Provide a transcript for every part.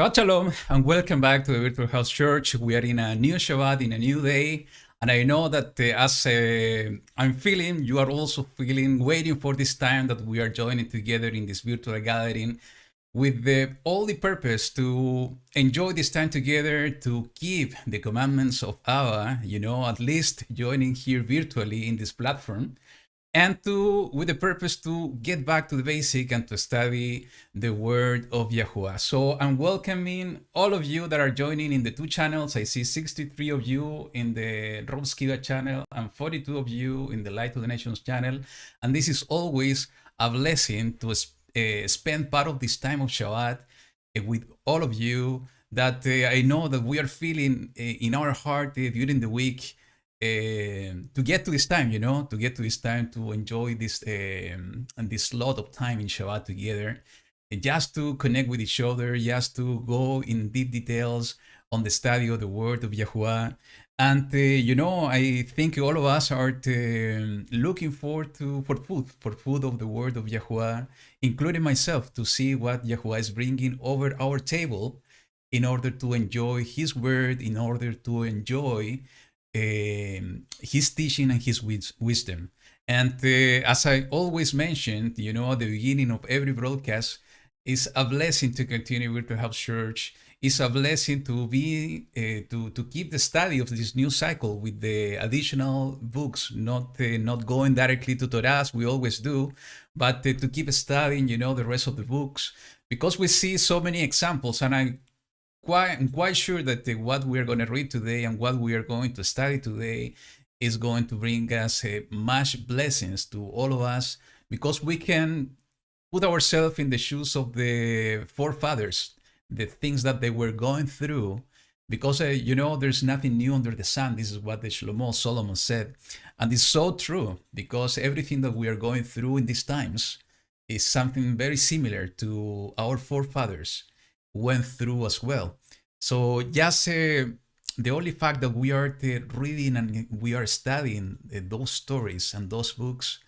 Shabbat Shalom, and welcome back to the Virtual House Church. We are in a new Shabbat, in a new day, and I know that as I'm feeling, you are also feeling, waiting for this time that we are joining together in this virtual gathering with the only purpose to enjoy this time together, to keep the commandments of Abba, at least joining here virtually in this platform, and with the purpose to get back to the basic and to study the word of Yahuwah. So I'm welcoming all of you that are joining in the two channels. I see 63 of you in the Rob Skiva channel and 42 of you in the Light to the Nations channel. And this is always a blessing to spend part of this time of Shabbat with all of you that I know that we are feeling in our heart during the week. To get to this time, to enjoy this and this lot of time in Shabbat together, just to connect with each other, just to go in deep details on the study of the word of Yahuwah. And I think all of us are looking forward for food of the word of Yahuwah, including myself, to see what Yahuwah is bringing over our table in order to enjoy His word, in order to enjoy his teaching and his wisdom. And as I always mentioned, at the beginning of every broadcast, it's a blessing to continue with the House Church. It's a blessing to be to keep the study of this new cycle with the additional books, not going directly to Torah as we always do, but to keep studying, the rest of the books, because we see so many examples, and I'm quite sure that what we are going to read today and what we are going to study today is going to bring us much blessings to all of us, because we can put ourselves in the shoes of the forefathers, the things that they were going through, because there's nothing new under the sun. This is what the Solomon said, and it's so true, because everything that we are going through in these times is something very similar to our forefathers went through as well. So just the only fact that we are reading and we are studying those stories and those books,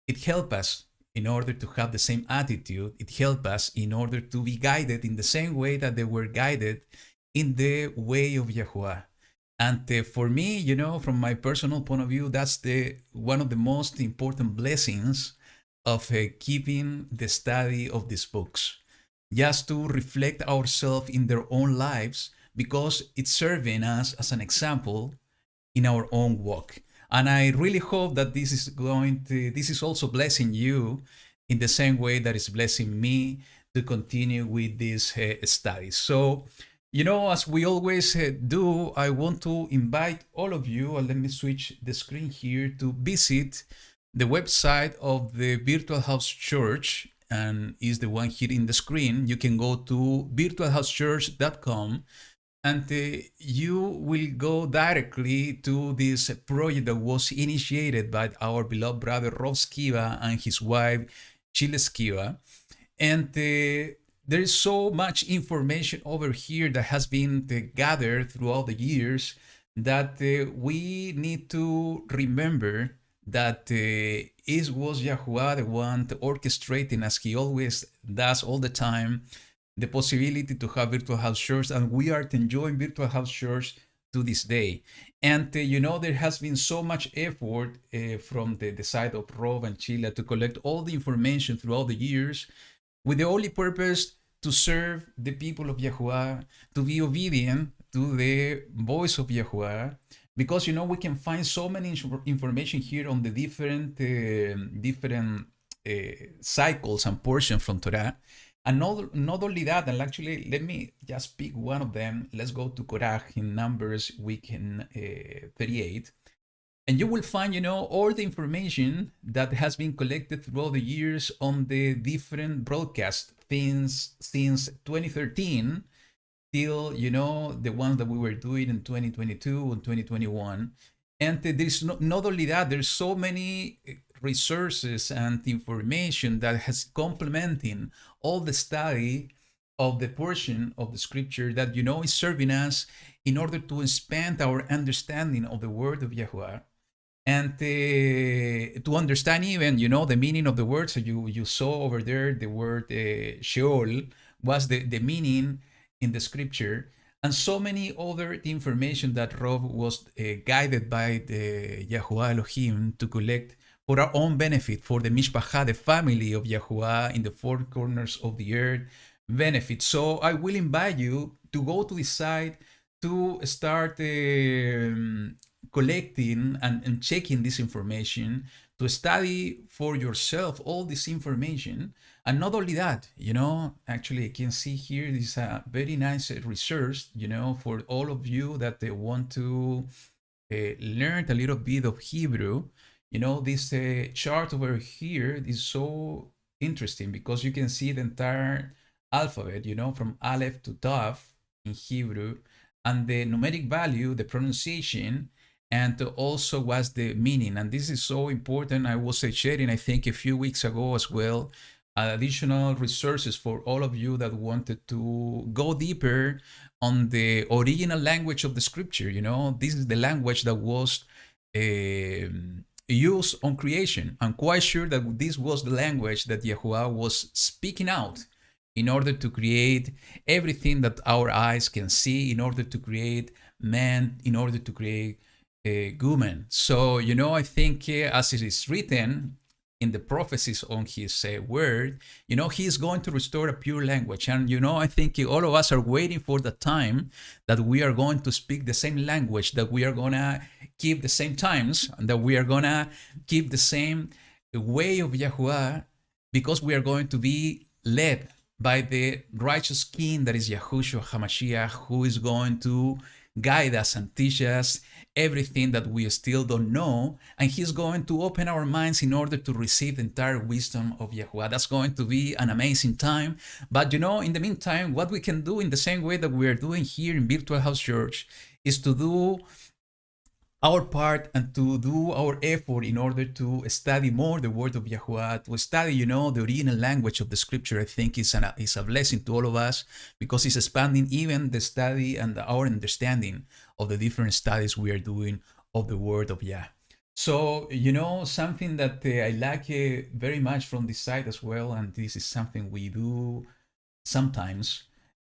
it helps us in order to have the same attitude. It helps us in order to be guided in the same way that they were guided in the way of Yahuwah. And for me, from my personal point of view, that's one of the most important blessings of keeping the study of these books, just to reflect ourselves in their own lives, because it's serving us as an example in our own walk. And I really hope that this is also blessing you in the same way that it's blessing me to continue with this studies. So, as we always do, I want to invite all of you, and let me switch the screen here, to visit the website of the Virtual House Church, and is the one here in the screen. You can go to virtualhousechurch.com, and you will go directly to this project that was initiated by our beloved brother Rob Skiva and his wife Chile Skiva. And there is so much information over here that has been gathered throughout the years that we need to remember that it was Yahuwah the one orchestrating, as he always does all the time, the possibility to have Virtual House Church, and we are enjoying Virtual House Church to this day. And there has been so much effort from the side of Rob and Chile to collect all the information throughout the years, with the only purpose to serve the people of Yahuwah, to be obedient to the voice of Yahuwah, because we can find so many information here on the different cycles and portions from Torah. And not only that, and actually let me just pick one of them. Let's go to Korach in Numbers week 38, and you will find all the information that has been collected throughout the years on the different broadcasts since 2013 till the ones that we were doing in 2022 and 2021. And there's not only that, there's so many resources and information that has complementing all the study of the portion of the scripture that is serving us in order to expand our understanding of the word of Yahuwah, and to understand even the meaning of the word. So you saw over there the word Sheol was the meaning in the scripture, and so many other information that Rob was guided by the Yahuwah Elohim to collect for our own benefit, for the Mishpacha, the family of Yahuwah in the four corners of the earth benefit. So I will invite you to go to this site to start collecting and checking this information, to study for yourself all this information. And not only that, actually I can see here this very nice resource, for all of you that want to learn a little bit of Hebrew. This chart over here is so interesting because you can see the entire alphabet, from Aleph to Tav in Hebrew, and the numeric value, the pronunciation, and also what's the meaning. And this is so important. I was sharing, I think, a few weeks ago as well, additional resources for all of you that wanted to go deeper on the original language of the scripture. This is the language that was used on creation. I'm quite sure that this was the language that Yahuwah was speaking out in order to create everything that our eyes can see, in order to create man, in order to create woman. So, I think as it is written in the prophecies on his word, he is going to restore a pure language. And, I think all of us are waiting for the time that we are going to speak the same language, that we are going to keep the same times, and that we are going to keep the same way of Yahuwah, because we are going to be led by the righteous King that is Yahushua HaMashiach, who is going to guide us and teach us everything that we still don't know, and he's going to open our minds in order to receive the entire wisdom of Yahuwah. That's going to be an amazing time. But in the meantime, what we can do in the same way that we are doing here in Virtual House Church is to do our part and to do our effort in order to study more the word of Yahuwah, to study, the original language of the scripture. I think is a blessing to all of us, because it's expanding even the study and our understanding of the different studies we are doing of the word of Yah. So, something that I like very much from this site as well, and this is something we do sometimes,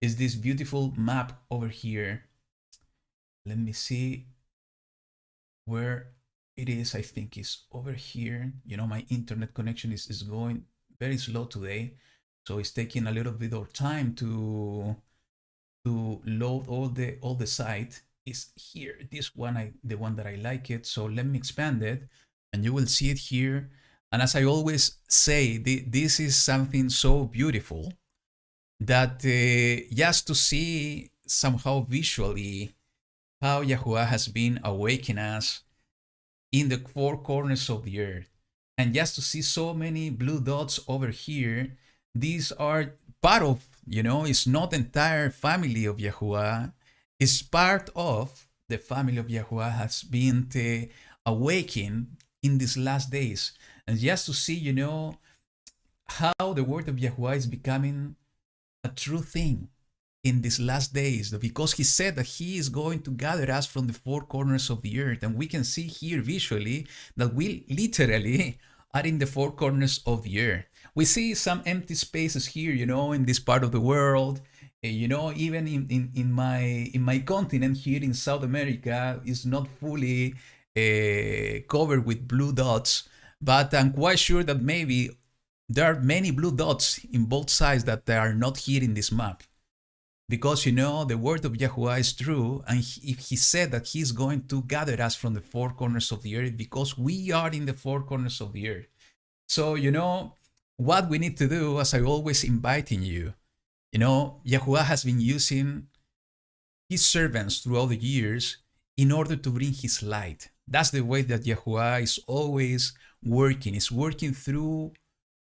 is this beautiful map over here. Let me see where it is. I think is over here. My internet connection is going very slow today, so it's taking a little bit of time to load all the site. Is here, this one, the one that I like it. So let me expand it and you will see it here. And as I always say, this is something so beautiful that just to see somehow visually how Yahuwah has been awakening us in the four corners of the earth. And just to see so many blue dots over here, these are part of, it's not the entire family of Yahuwah. It's part of the family of Yahuwah has been awakened in these last days. And just to see, how the word of Yahuwah is becoming a true thing in these last days, because he said that he is going to gather us from the four corners of the earth. And we can see here visually that we literally are in the four corners of the earth. We see some empty spaces here, in this part of the world. Even in my continent here in South America is not fully covered with blue dots, but I'm quite sure that maybe there are many blue dots in both sides that they are not here in this map. Because the word of Yahuwah is true, and he said that he's going to gather us from the four corners of the earth, because we are in the four corners of the earth. So what we need to do, as I always inviting you, Yahuwah has been using his servants throughout the years in order to bring his light. That's the way that Yahuwah is always working. It's working through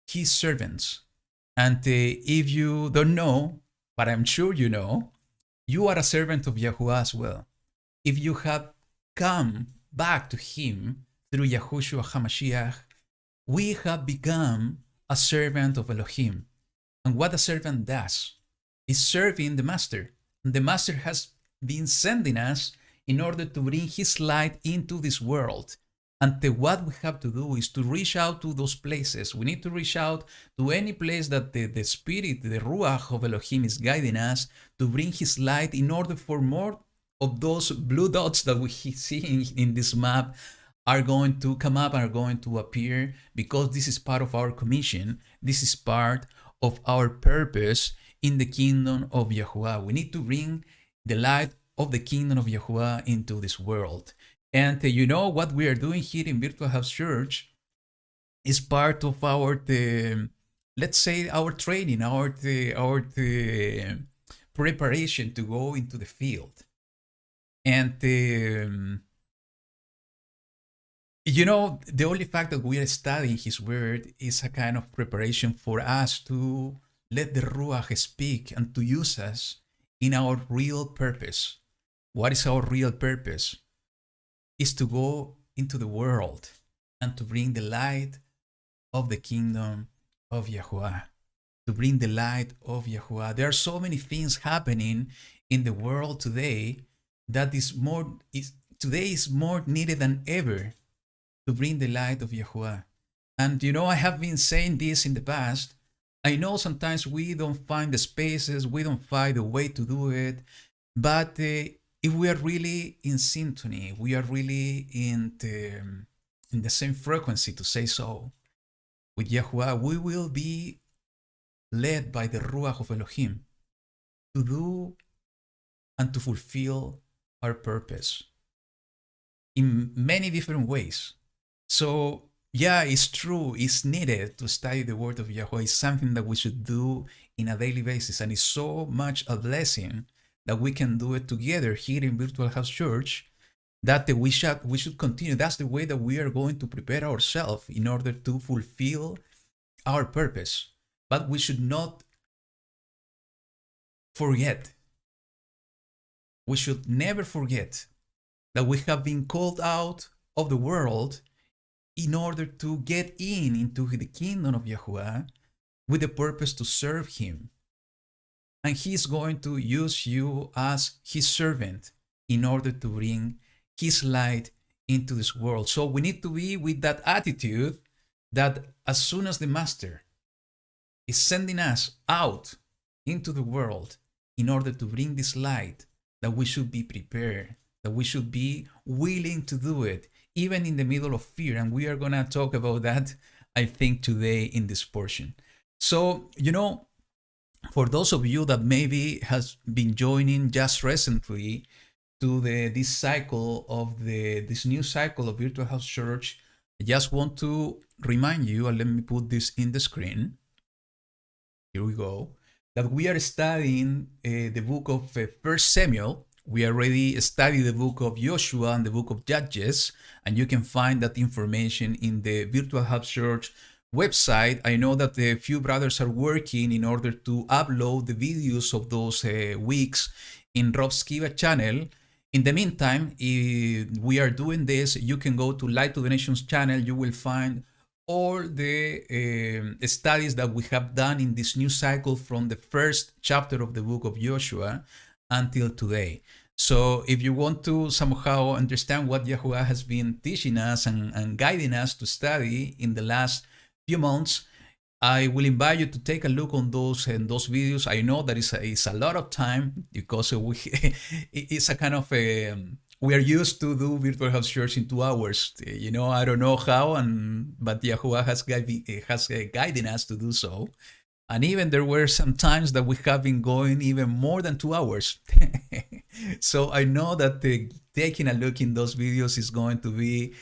his servants. And if you don't know, but I'm sure you are a servant of Yahuwah as well. If you have come back to him through Yahushua HaMashiach, we have become a servant of Elohim. And what a servant does is serving the master. And the master has been sending us in order to bring his light into this world. And what we have to do is to reach out to those places. We need to reach out to any place that the Spirit, the Ruach of Elohim is guiding us to bring His light in order for more of those blue dots that we see in this map are going to come up, are going to appear, because this is part of our commission. This is part of our purpose in the kingdom of Yahuwah. We need to bring the light of the kingdom of Yahuwah into this world. And what we are doing here in Virtual House Church is part of our, let's say, our training, our preparation to go into the field. And the only fact that we are studying His Word is a kind of preparation for us to let the Ruach speak and to use us in our real purpose. What is our real purpose? Is to go into the world and to bring the light of the kingdom of Yahuwah. To bring the light of Yahuwah. There are so many things happening in the world today that today is more needed than ever to bring the light of Yahuwah. And I have been saying this in the past. I know sometimes we don't find the spaces, we don't find the way to do it, but if we are really in symphony, we are really in the same frequency, to say so, with Yahuwah, we will be led by the Ruach of Elohim to do and to fulfill our purpose in many different ways. So, yeah, it's true, it's needed to study the word of Yahweh. It's something that we should do in a daily basis, and it's so much a blessing that we can do it together here in Virtual House Church, that we should continue. That's the way that we are going to prepare ourselves in order to fulfill our purpose. But we should not forget, we should never forget that we have been called out of the world in order to get into the kingdom of Yahuwah with the purpose to serve Him. And He's going to use you as His servant in order to bring His light into this world. So we need to be with that attitude that as soon as the Master is sending us out into the world in order to bring this light, that we should be prepared, that we should be willing to do it, even in the middle of fear. And we are going to talk about that, I think, today in this portion. So, for those of you that maybe has been joining just recently to this cycle of this new cycle of Virtual House Church, I just want to remind you, and let me put this in the screen. Here we go. That we are studying the book of 1 Samuel. We already studied the book of Joshua and the book of Judges, and you can find that information in the Virtual House Church website. I know that a few brothers are working in order to upload the videos of those weeks in Rob Skiba channel. In the meantime, if we are doing this, you can go to Light to the Nations channel. You will find all the studies that we have done in this new cycle from the first chapter of the book of Joshua until today. So if you want to somehow understand what Yahuwah has been teaching us and guiding us to study in the last few months, I will invite you to take a look on those videos. I know that it's a lot of time because it's a kind of we are used to do Virtual House Church in 2 hours. I don't know how, but Yahuwah has guiding us to do so. And even there were some times that we have been going even more than 2 hours. So I know that taking a look in those videos is going to be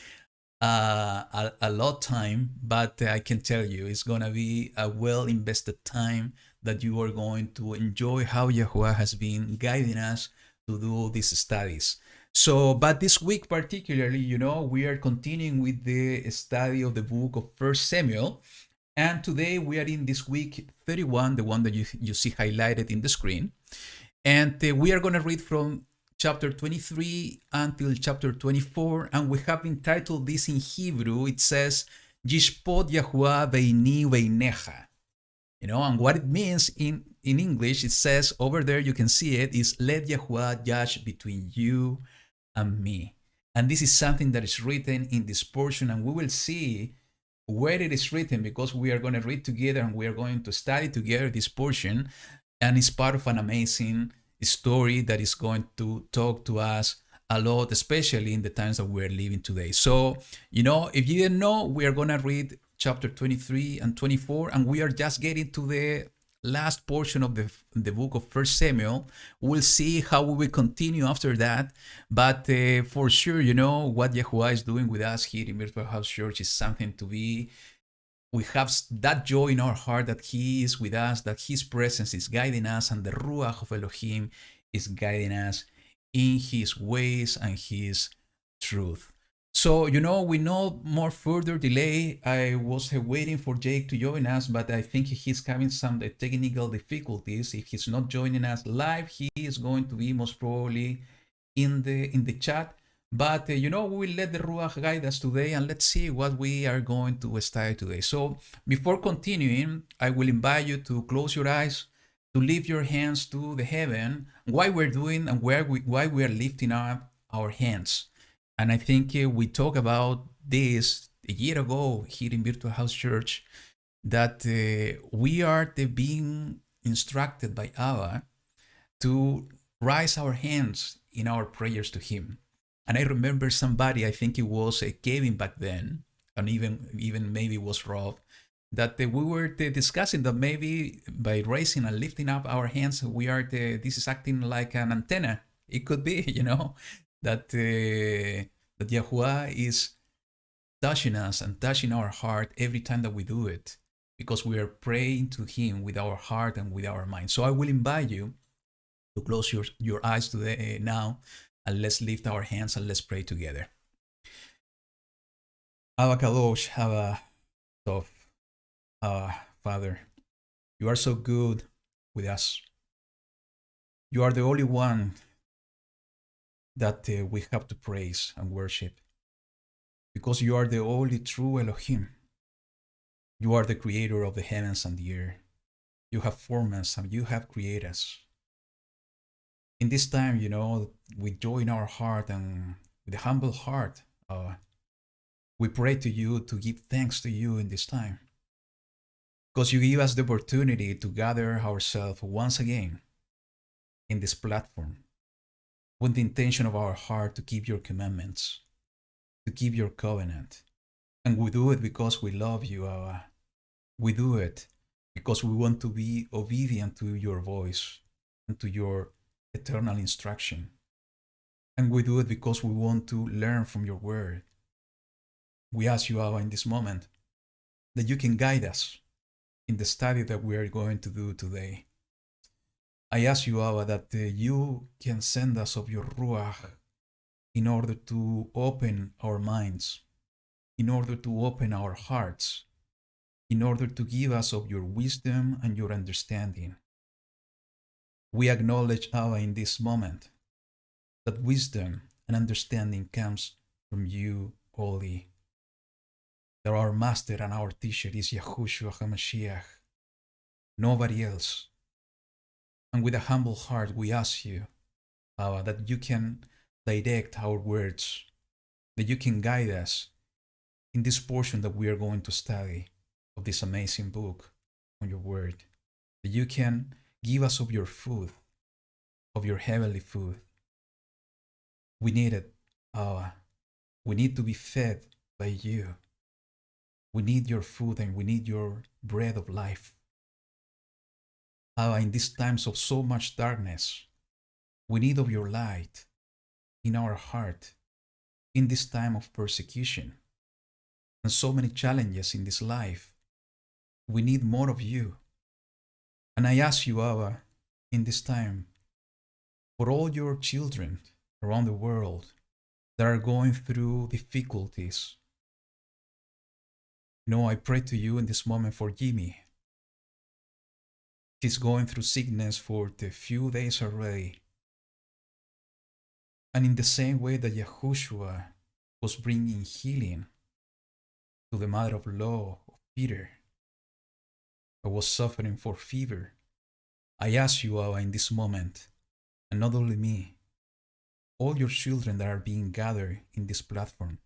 a lot of time, but I can tell you it's going to be a well invested time that you are going to enjoy how Yahuwah has been guiding us to do these studies. So, but this week particularly, we are continuing with the study of the book of 1 Samuel. And today we are in this week 31, the one that you see highlighted in the screen. And we are going to read from chapter 23 until chapter 24. And we have entitled this in Hebrew. It says, Yishpot YaHuWaH Beini Uveinecha. And what it means in English, it says over there, you can see it, is let Yahuwah judge between you and me. And this is something that is written in this portion, and we will see where it is written because we are going to read together and we are going to study together this portion. And it's part of an amazing story that is going to talk to us a lot, especially in the times that we're living today. So, if you didn't know, we are going to read chapter 23 and 24, and we are just getting to the last portion of the book of First Samuel. We'll see how we will continue after that. But for sure, what Yahuwah is doing with us here in Virtual House Church is something to be. We have that joy in our heart that He is with us, that His presence is guiding us, and the Ruach of Elohim is guiding us in His ways and His truth. So, with no more further delay, I was waiting for Jake to join us, but I think he's having some technical difficulties. If he's not joining us live, he is going to be most probably in the chat. But, we will let the Ruach guide us today, and let's see what we are going to study today. So before continuing, I will invite you to close your eyes, to lift your hands to the heaven, why we're doing and why we are lifting up our hands. And I think we talked about this a year ago here in Virtual House Church, that we are being instructed by Abba to raise our hands in our prayers to Him. And I remember somebody, I think it was Kevin back then, and even maybe it was Rob, that we were discussing that maybe by raising and lifting up our hands, this is acting like an antenna. It could be, that Yahuwah is touching us and touching our heart every time that we do it, because we are praying to Him with our heart and with our mind. So I will invite you to close your eyes today now, and let's lift our hands and let's pray together. Abba Kadosh, Abba Tov, Father, you are so good with us. You are the only one that we have to praise and worship, because you are the only true Elohim. You are the creator of the heavens and the earth. You have formed us and you have created us. In this time, with joy in our heart and with a humble heart, we pray to you to give thanks to you in this time, because you give us the opportunity to gather ourselves once again in this platform with the intention of our heart to keep your commandments, to keep your covenant. And we do it because we love you, Abba. We do it because we want to be obedient to your voice and to your eternal instruction. And we do it because we want to learn from your word. We ask you, Abba, in this moment, that you can guide us in the study that we are going to do today. I ask you, Abba, that you can send us of your Ruach in order to open our minds, in order to open our hearts, in order to give us of your wisdom and your understanding. We acknowledge, Abba, in this moment, that wisdom and understanding comes from you only. That our master and our teacher is Yahushua HaMashiach, nobody else. And with a humble heart, we ask you, Abba, that you can direct our words, that you can guide us in this portion that we are going to study of this amazing book on your word, that you can give us of your food, of your heavenly food. We need it, Abba. We need to be fed by you. We need your food and we need your bread of life. Abba, in these times of so much darkness, we need of your light in our heart, in this time of persecution and so many challenges in this life. We need more of you. And I ask you, Abba, in this time, for all your children around the world that are going through difficulties. I pray to you in this moment for Jimmy. He's going through sickness for the few days already. And in the same way that Yahushua was bringing healing to the mother-in-law of Peter, that was suffering for fever, I ask you, Abba, in this moment, and not only me, all your children that are being gathered in this platform.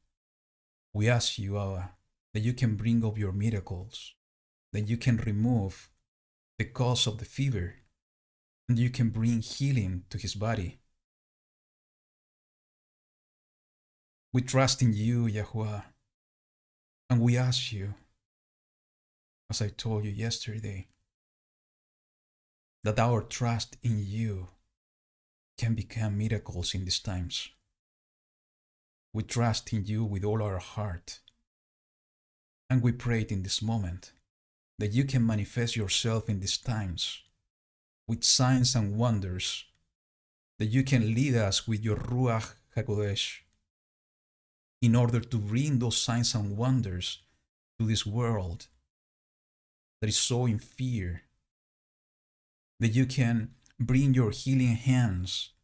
We ask you, Abba, that you can bring up your miracles, that you can remove the cause of the fever, and you can bring healing to his body. We trust in you, Yahuwah, and we ask you, as I told you yesterday, that our trust in you can become miracles in these times. We trust in you with all our heart, and we pray in this moment that you can manifest yourself in these times with signs and wonders, that you can lead us with your Ruach HaKodesh in order to bring those signs and wonders to this world that is so in fear, that you can bring your healing hands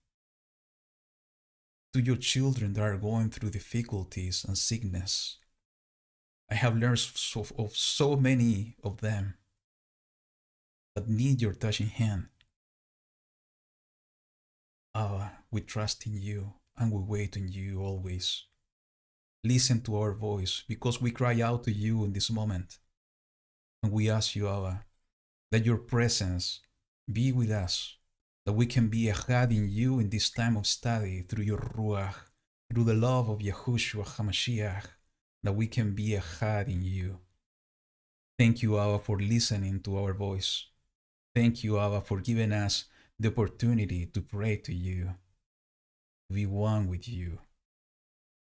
to your children that are going through difficulties and sickness. I have learned of so many of them that need your touching hand. We trust in you and we wait on you always. Listen to our voice because we cry out to you in this moment. And we ask you, Abba, that your presence be with us, that we can be echad in you in this time of study through your Ruach, through the love of Yahushua HaMashiach, that we can be echad in you. Thank you, Abba, for listening to our voice. Thank you, Abba, for giving us the opportunity to pray to you, to be one with you.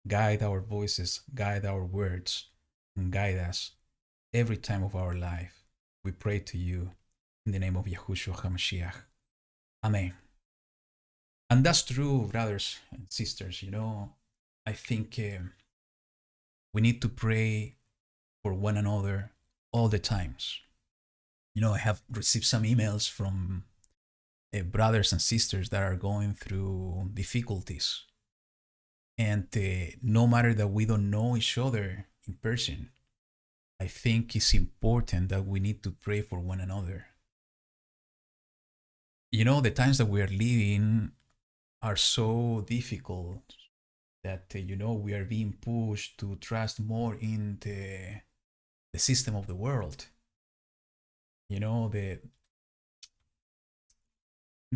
Guide our voices, guide our words, and guide us every time of our life. We pray to you in the name of Yahushua HaMashiach. Amen. And that's true, brothers and sisters. I think we need to pray for one another all the times. I have received some emails from brothers and sisters that are going through difficulties. And no matter that we don't know each other in person, I think it's important that we need to pray for one another. The times that we are living are so difficult that, we are being pushed to trust more in the system of the world. The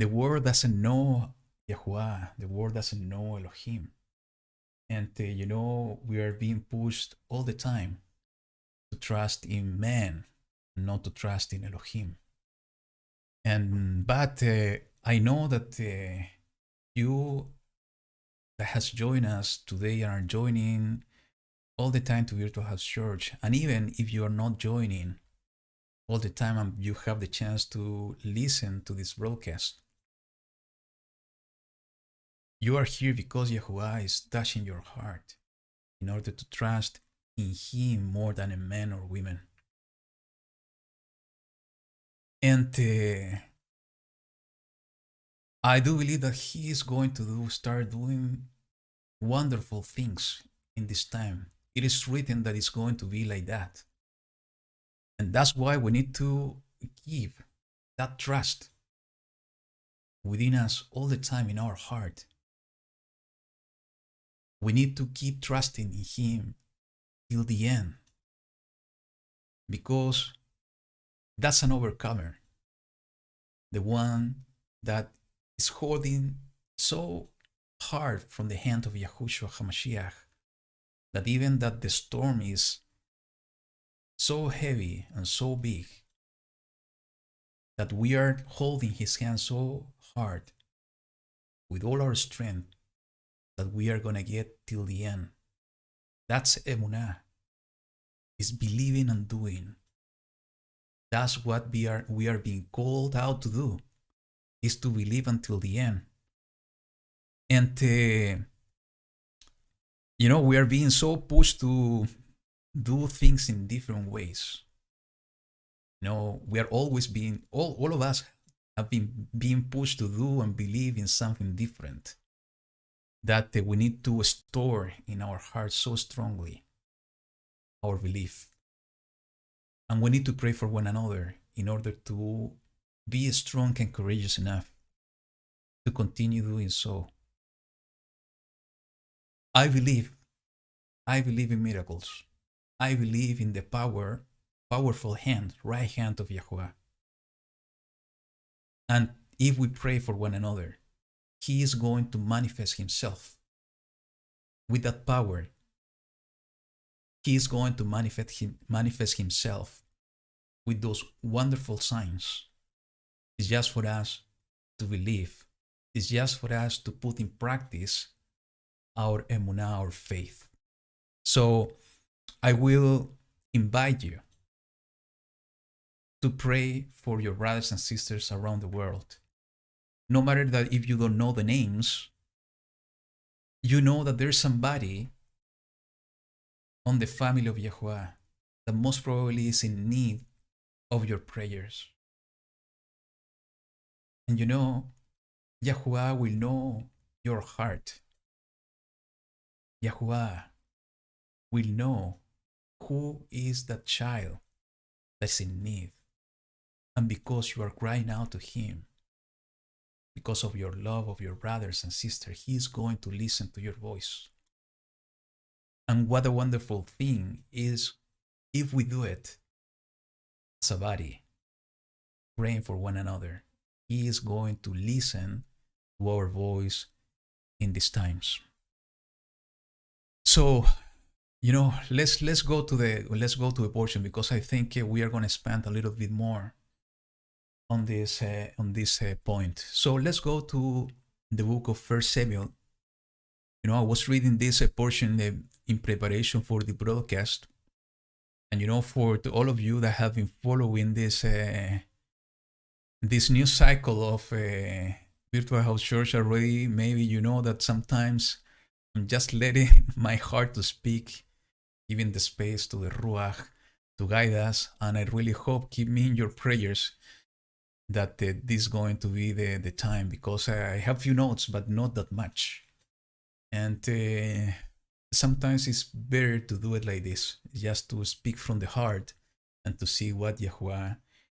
world doesn't know Yahuwah, the world doesn't know Elohim. And, we are being pushed all the time to trust in man, not to trust in Elohim. But I know that you that has joined us today and are joining all the time to Virtual House Church, and even if you are not joining all the time and you have the chance to listen to this broadcast, you are here because Yahuwah is touching your heart in order to trust in Him more than in men or women. And I do believe that He is going to start doing wonderful things in this time. It is written that it's going to be like that. And that's why we need to give that trust within us all the time in our heart. We need to keep trusting in Him till the end, because that's an overcomer, the one that is holding so hard from the hand of Yahushua HaMashiach, that even that the storm is so heavy and so big, that we are holding His hand so hard with all our strength, that we are going to get till the end. That's emunah. It's believing and doing. That's what we are being called out to do, is to believe until the end. And we are being so pushed to do things in different ways. We are always being, all of us have been being pushed to do and believe in something different, that we need to store in our hearts so strongly our belief. And we need to pray for one another in order to be strong and courageous enough to continue doing so. I believe. I believe in miracles. I believe in the powerful hand, right hand of Yahuwah. And if we pray for one another, He is going to manifest Himself with that power. He is going to manifest Himself with those wonderful signs. It's just for us to believe. It's just for us to put in practice our emunah, our faith. So I will invite you to pray for your brothers and sisters around the world. No matter that if you don't know the names, you know that there's somebody on the family of Yahuwah that most probably is in need of your prayers. And you know, Yahuwah will know your heart. Yahuwah will know who is that child that's in need. And because you are crying out to Him, because of your love of your brothers and sisters, He is going to listen to your voice. And what a wonderful thing is if we do it as a body, praying for one another. He is going to listen to our voice in these times. So, you know, let's go to the portion, because I think we are going to spend a little bit more on this point. So let's go to the book of 1 Samuel. You know, I was reading this portion in preparation for the broadcast, and you know, for all of you that have been following this new cycle of Virtual House Church already, maybe you know that sometimes I'm just letting my heart to speak, giving the space to the Ruach to guide us, and I really hope, keep me in your prayers, that this is going to be the time, because I have few notes, but not that much. And sometimes it's better to do it like this, just to speak from the heart and to see what Yahuwah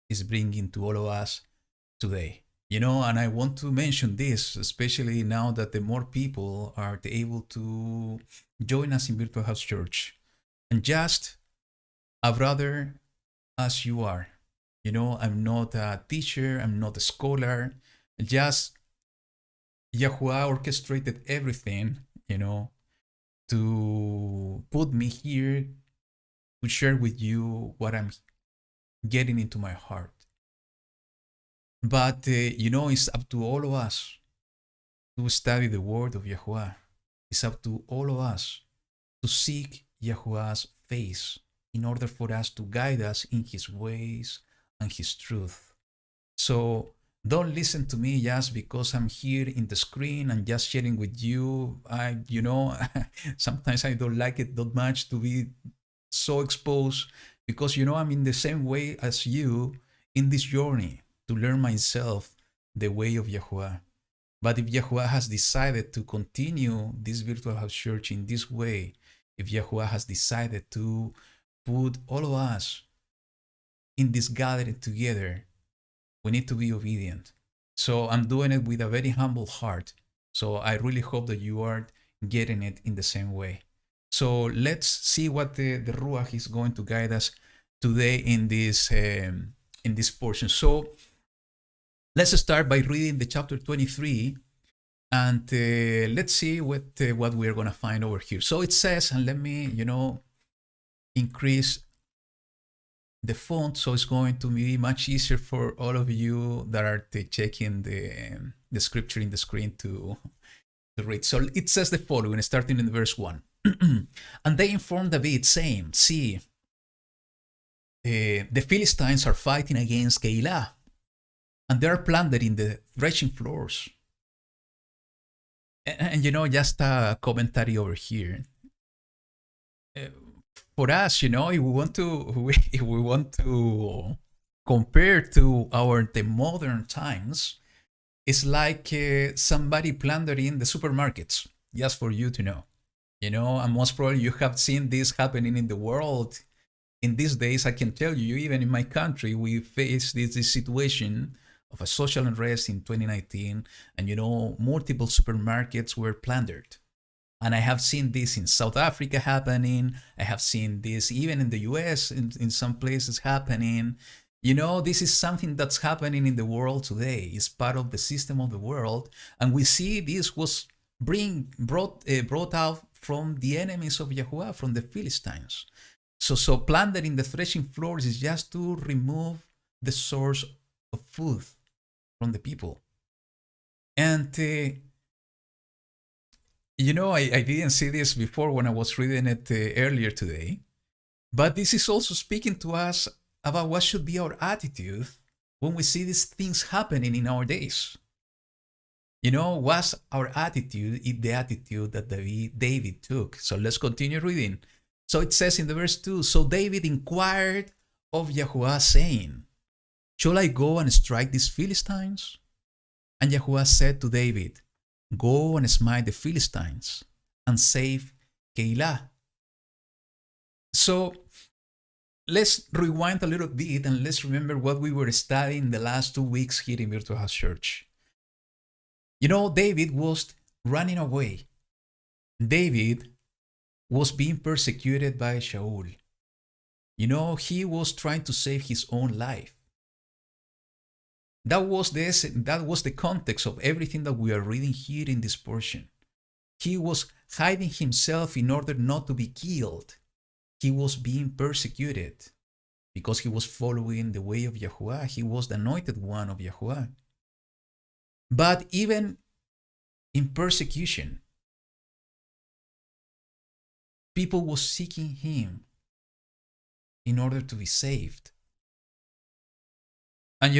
is bringing to all of us today. You know, and I want to mention this, especially now that the more people are able to join us in Virtual House Church. And just a brother as you are. You know, I'm not a teacher, I'm not a scholar. Just Yahuwah orchestrated everything, you know, to put me here to share with you what I'm getting into my heart. But, you know, it's up to all of us to study the word of Yahuwah. It's up to all of us to seek Yahuwah's face in order for us to guide us in His ways and His truth. So don't listen to me just because I'm here in the screen and just sharing with you. You know, sometimes I don't like it that much to be so exposed, because, you know, I'm in the same way as you in this journey to learn myself the way of Yahuwah. But if Yahuwah has decided to continue this Virtual House Church in this way, if Yahuwah has decided to put all of us in this gathering together, we need to be obedient. So I'm doing it with a very humble heart. So I really hope that you are getting it in the same way. So let's see what the Ruach is going to guide us today in this portion. So let's start by reading the chapter 23, and let's see what we're going to find over here. So it says, and let me, you know, increase the font so it's going to be much easier for all of you that are checking the scripture in the screen to read. So it says the following, starting in verse 1. And they informed David, saying, see, the Philistines are fighting against Keilah, and they are plundering the threshing floors. And you know, just a commentary over here. For us, you know, if we want to compare to the modern times, it's like somebody plundering the supermarkets. Just for you to know, you know, and most probably you have seen this happening in the world. In these days, I can tell you, even in my country, we face this situation of a social unrest in 2019, and you know, multiple supermarkets were plundered. And I have seen this in South Africa happening. I have seen this even in the US, in some places happening. This is something that's happening in the world today. It's part of the system of the world. And we see this was brought out from the enemies of Yahuwah, from the Philistines. So plundering the threshing floors is just to remove the source of food from the people. And I didn't see this before when I was reading it earlier today, but this is also speaking to us about what should be our attitude when we see these things happening in our days. What's our attitude? Is the attitude that David took. So let's continue reading. So it says in the verse 2, so David inquired of Yahuwah, saying, shall I go and strike these Philistines? And Yahuwah said to David, go and smite the Philistines and save Keilah. So let's rewind a little bit and let's remember what we were studying the last 2 weeks here in Virtual House Church. David was running away. David was being persecuted by Saul. He was trying to save his own life. That was the context of everything that we are reading here in this portion. He was hiding himself in order not to be killed. He was being persecuted because he was following the way of Yahuwah. He was the anointed one of Yahuwah. But even in persecution, people were seeking him in order to be saved. And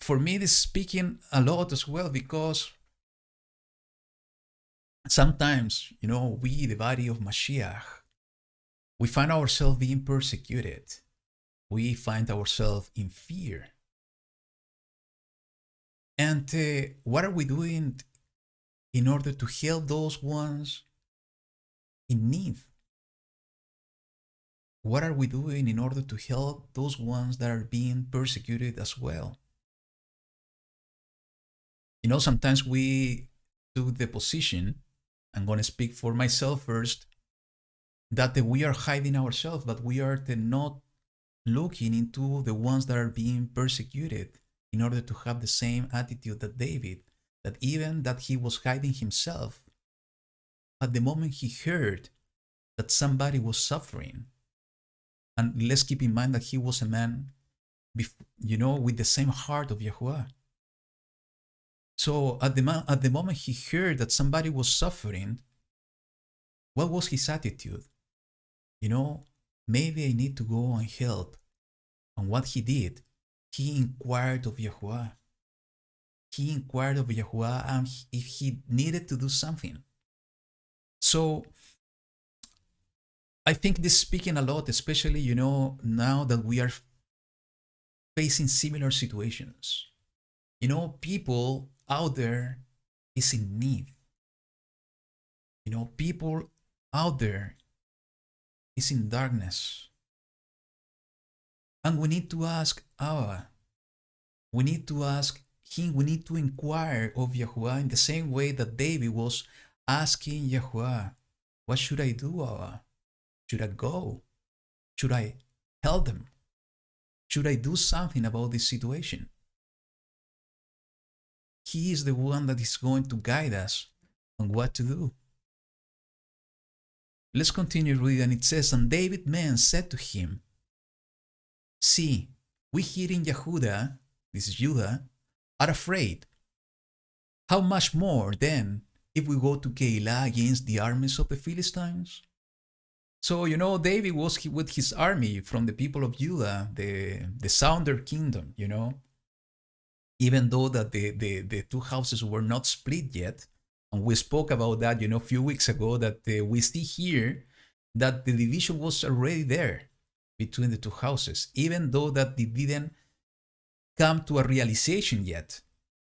for me, this is speaking a lot as well, because sometimes, we, the body of Mashiach, we find ourselves being persecuted. We find ourselves in fear. And what are we doing in order to help those ones in need? What are we doing in order to help those ones that are being persecuted as well? Sometimes we took the position, I'm going to speak for myself first, that we are hiding ourselves, but we are not looking into the ones that are being persecuted in order to have the same attitude that David, that even that he was hiding himself, at the moment he heard that somebody was suffering, and let's keep in mind that he was a man, with the same heart of Yahuwah. So at the moment he heard that somebody was suffering, what was his attitude? Maybe I need to go and help. And what he did, he inquired of Yahuwah. He inquired of Yahuwah if he needed to do something. So I think this is speaking a lot, especially, now that we are facing similar situations. People out there is in need. People out there is in darkness. And we need to ask Abba. We need to ask him. We need to inquire of Yahuwah in the same way that David was asking Yahuwah, what should I do, Abba? Should I go? Should I help them? Should I do something about this situation? He is the one that is going to guide us on what to do. Let's continue reading. It says, and David men said to him, see, we here in Yehuda, this is Judah, are afraid. How much more then if we go to Keilah against the armies of the Philistines? So, David was with his army from the people of Judah, the southern kingdom, even though that the two houses were not split yet. And we spoke about that, a few weeks ago, that we still hear that the division was already there between the two houses, even though that it didn't come to a realization yet.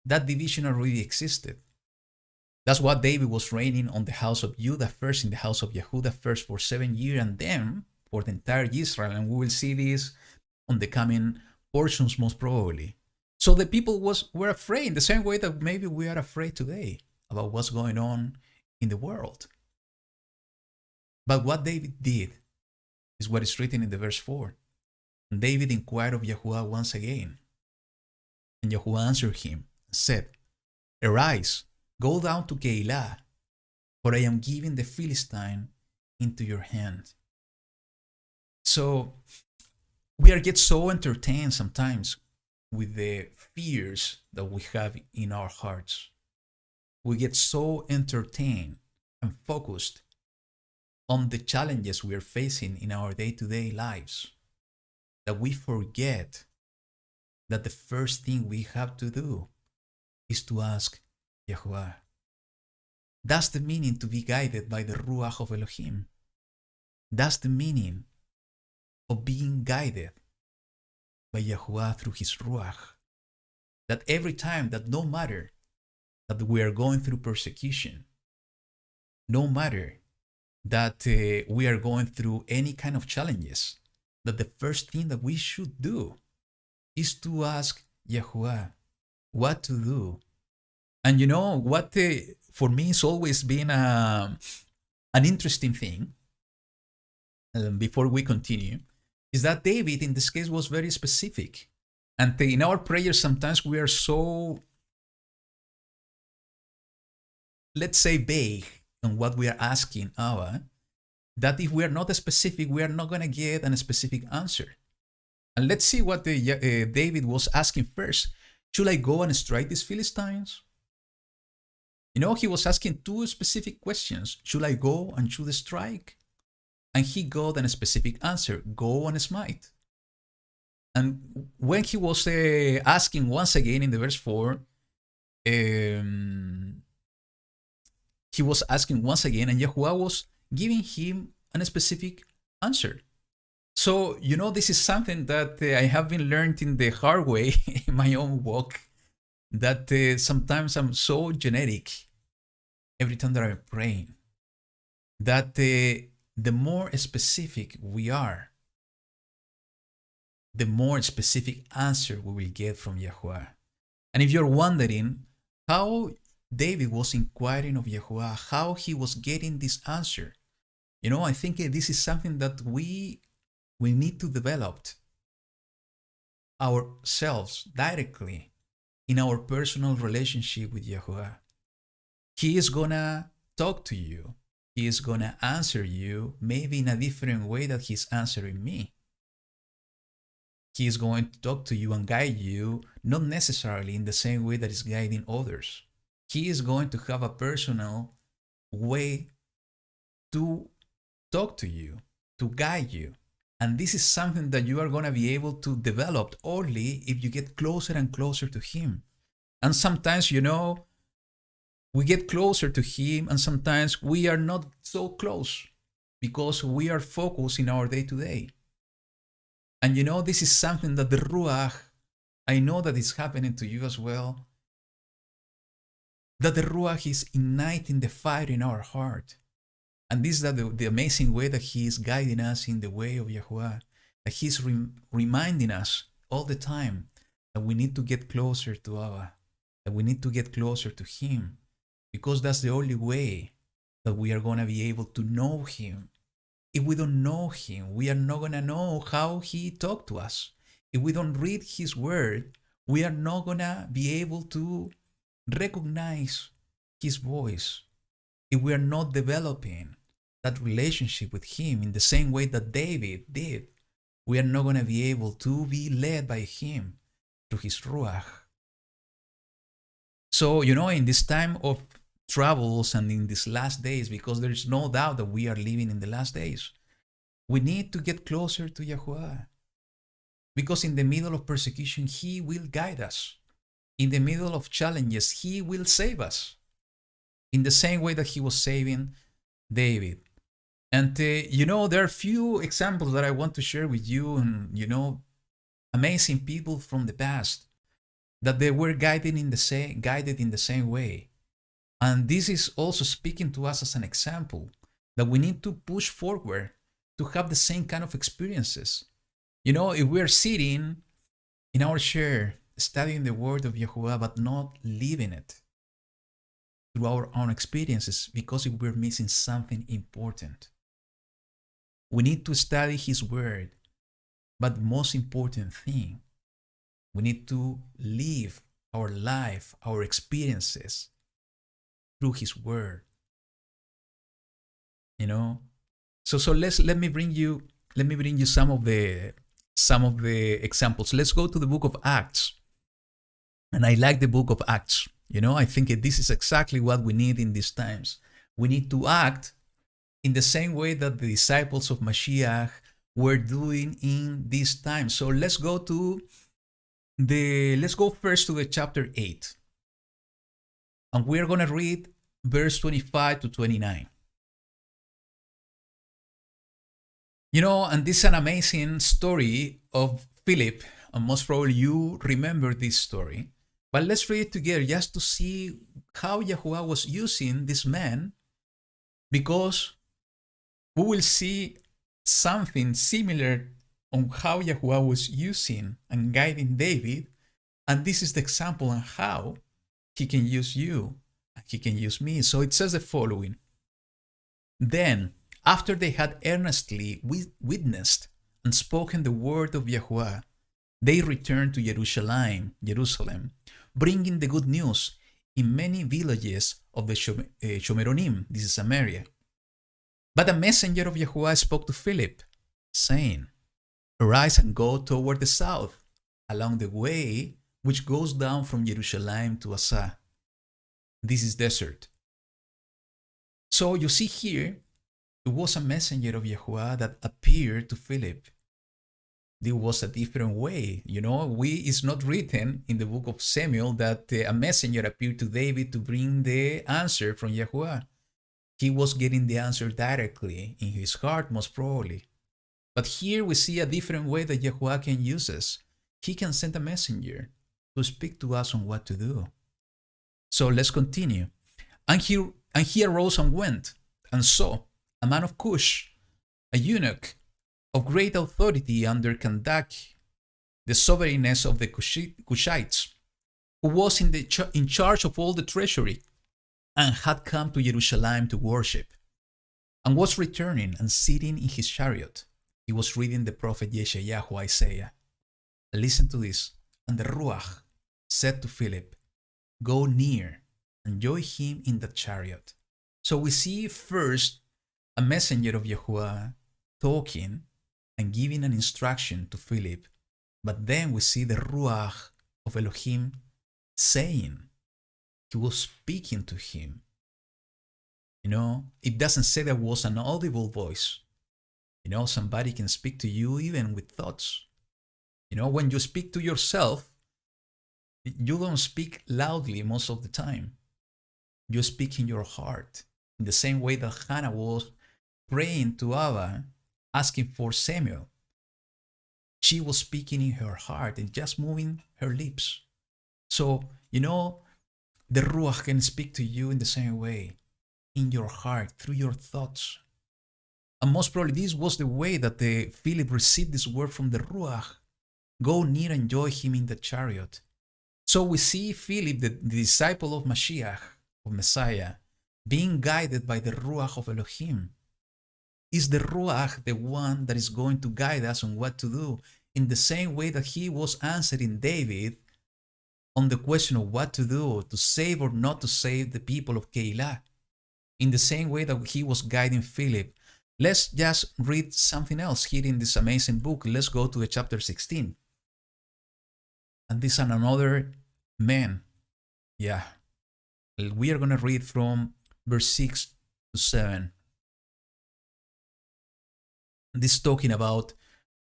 That division already existed. That's why David was reigning on the house of Judah first, in the house of Yehuda first for 7 years, and then for the entire Israel. And we will see this on the coming portions most probably. So the people were afraid, the same way that maybe we are afraid today about what's going on in the world. But what David did is what is written in the verse 4. And David inquired of Yahuwah once again. And Yahuwah answered him and said, Arise, go down to Keilah, for I am giving the Philistine into your hand. So we get so entertained sometimes with the fears that we have in our hearts. We get so entertained and focused on the challenges we are facing in our day-to-day lives that we forget that the first thing we have to do is to ask Yahuwah. That's the meaning to be guided by the Ruach of Elohim. That's the meaning of being guided by Yahuwah through his Ruach. That every time, that no matter that we are going through persecution, no matter that we are going through any kind of challenges, that the first thing that we should do is to ask Yahuwah what to do. And you know what, for me, it's always been an interesting thing, before we continue, is that David in this case was very specific. And in our prayers, sometimes we are so, let's say, vague on what we are asking Abba, that if we are not specific, we are not going to get a specific answer. And let's see what David was asking first. Should I go and strike these Philistines? You know, he was asking two specific questions. Should I go and should I strike? And he got a specific answer. Go and smite. And when he was asking once again in the verse 4, he was asking once again, and Yahuwah was giving him a specific answer. So, you know, this is something that I have been learned in the hard way in my own walk, that sometimes I'm so generic every time that I'm praying, that the more specific we are, the more specific answer we will get from Yahuwah. And if you're wondering how David was inquiring of Yahuwah, how he was getting this answer, you know, I think this is something that we need to develop ourselves directly in our personal relationship with Yahuwah. He is gonna talk to you. He is gonna answer you, maybe in a different way that he's answering me. He is going to talk to you and guide you, not necessarily in the same way that he's guiding others. He is going to have a personal way to talk to you, to guide you. And this is something that you are going to be able to develop only if you get closer and closer to him. And sometimes, you know, we get closer to him and sometimes we are not so close because we are focused in our day-to-day. And you know, this is something that the Ruach, I know that it's happening to you as well, that the Ruach is igniting the fire in our heart. And this is the amazing way that he is guiding us in the way of Yahuwah, that he's reminding us all the time that we need to get closer to Abba, that we need to get closer to him, because that's the only way that we are going to be able to know him. If we don't know him, we are not going to know how he talked to us. If we don't read his word, we are not going to be able to recognize his voice. If we are not developing that relationship with him in the same way that David did, we are not going to be able to be led by him through his Ruach. So, you know, in this time of troubles and in these last days, because there is no doubt that we are living in the last days, we need to get closer to Yahuwah. Because in the middle of persecution, he will guide us. In the middle of challenges, he will save us. In the same way that he was saving David. And, you know, there are few examples that I want to share with you, and, you know, amazing people from the past, that they were guided in the same way. And this is also speaking to us as an example, that we need to push forward to have the same kind of experiences. You know, if we're sitting in our chair, studying the word of Yahuwah, but not living it through our own experiences, because we're missing something important. We need to study His Word. But the most important thing, we need to live our life, our experiences through His Word. You know? So let me bring you some of the examples. Let's go to the book of Acts. And I like the book of Acts. I think this is exactly what we need in these times. We need to act in the same way that the disciples of Mashiach were doing in this time. So let's go first to the chapter 8. And we're going to read verse 25 to 29. And this is an amazing story of Philip, and most probably you remember this story. But let's read it together just to see how Yahuwah was using this man, because we will see something similar on how Yahuwah was using and guiding David, and this is the example on how He can use you and He can use me. So it says the following. Then, after they had earnestly witnessed and spoken the word of Yahuwah, they returned to Jerusalem, bringing the good news in many villages of the Shomeronim, this is Samaria. But a messenger of Yahuwah spoke to Philip, saying, Arise and go toward the south, along the way which goes down from Jerusalem to Asa. This is desert. So you see here, it was a messenger of Yahuwah that appeared to Philip. There was a different way. It's not written in the book of Samuel that a messenger appeared to David to bring the answer from Yahuwah. He was getting the answer directly in his heart, most probably. But here we see a different way that Yahuwah can use us. He can send a messenger to speak to us on what to do. So let's continue. And he arose and went and saw a man of Cush, a eunuch of great authority under Kandak, the sovereignness of the Cushites, who was in charge of all the treasury, and had come to Jerusalem to worship, and was returning and sitting in his chariot. He was reading the prophet Yeshayahu Isaiah. Listen to this. And the Ruach said to Philip, Go near and join him in the chariot. So we see first a messenger of Yahuwah talking and giving an instruction to Philip. But then we see the Ruach of Elohim saying, He was speaking to him. It doesn't say there was an audible voice. Somebody can speak to you even with thoughts. When you speak to yourself, you don't speak loudly most of the time. You speak in your heart. In the same way that Hannah was praying to Abba, asking for Samuel. She was speaking in her heart and just moving her lips. So, the Ruach can speak to you in the same way, in your heart, through your thoughts. And most probably this was the way that Philip received this word from the Ruach. Go near and join him in the chariot. So we see Philip, the disciple of Mashiach, of Messiah, being guided by the Ruach of Elohim. Is the Ruach the one that is going to guide us on what to do? In the same way that he was answering David on the question of what to do, to save or not to save the people of Keilah. In the same way that he was guiding Philip. Let's just read something else here in this amazing book. Let's go to the chapter 16. And this is another man. Yeah. We are going to read from verse 6 to 7. This is talking about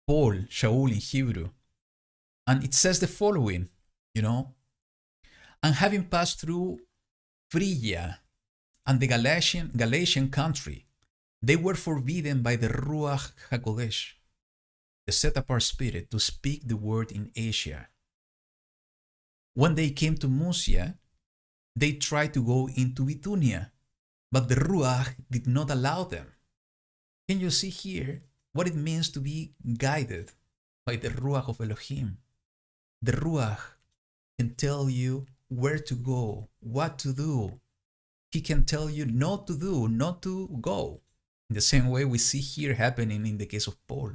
Paul, Shaul in Hebrew. And it says the following, And having passed through Phrygia and the Galatian country, they were forbidden by the Ruach HaKodesh, the set-apart spirit, to speak the word in Asia. When they came to Mysia, they tried to go into Bithynia, but the Ruach did not allow them. Can you see here what it means to be guided by the Ruach of Elohim? The Ruach can tell you where to go, what to do. He can tell you not to do, not to go. In the same way we see here happening in the case of Paul.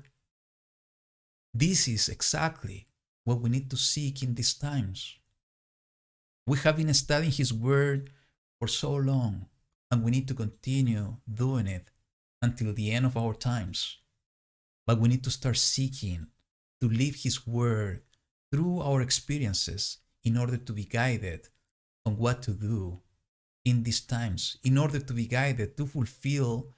This is exactly what we need to seek in these times. We have been studying His Word for so long, and we need to continue doing it until the end of our times. But we need to start seeking to live His Word through our experiences in order to be guided on what to do in these times, in order to be guided to fulfill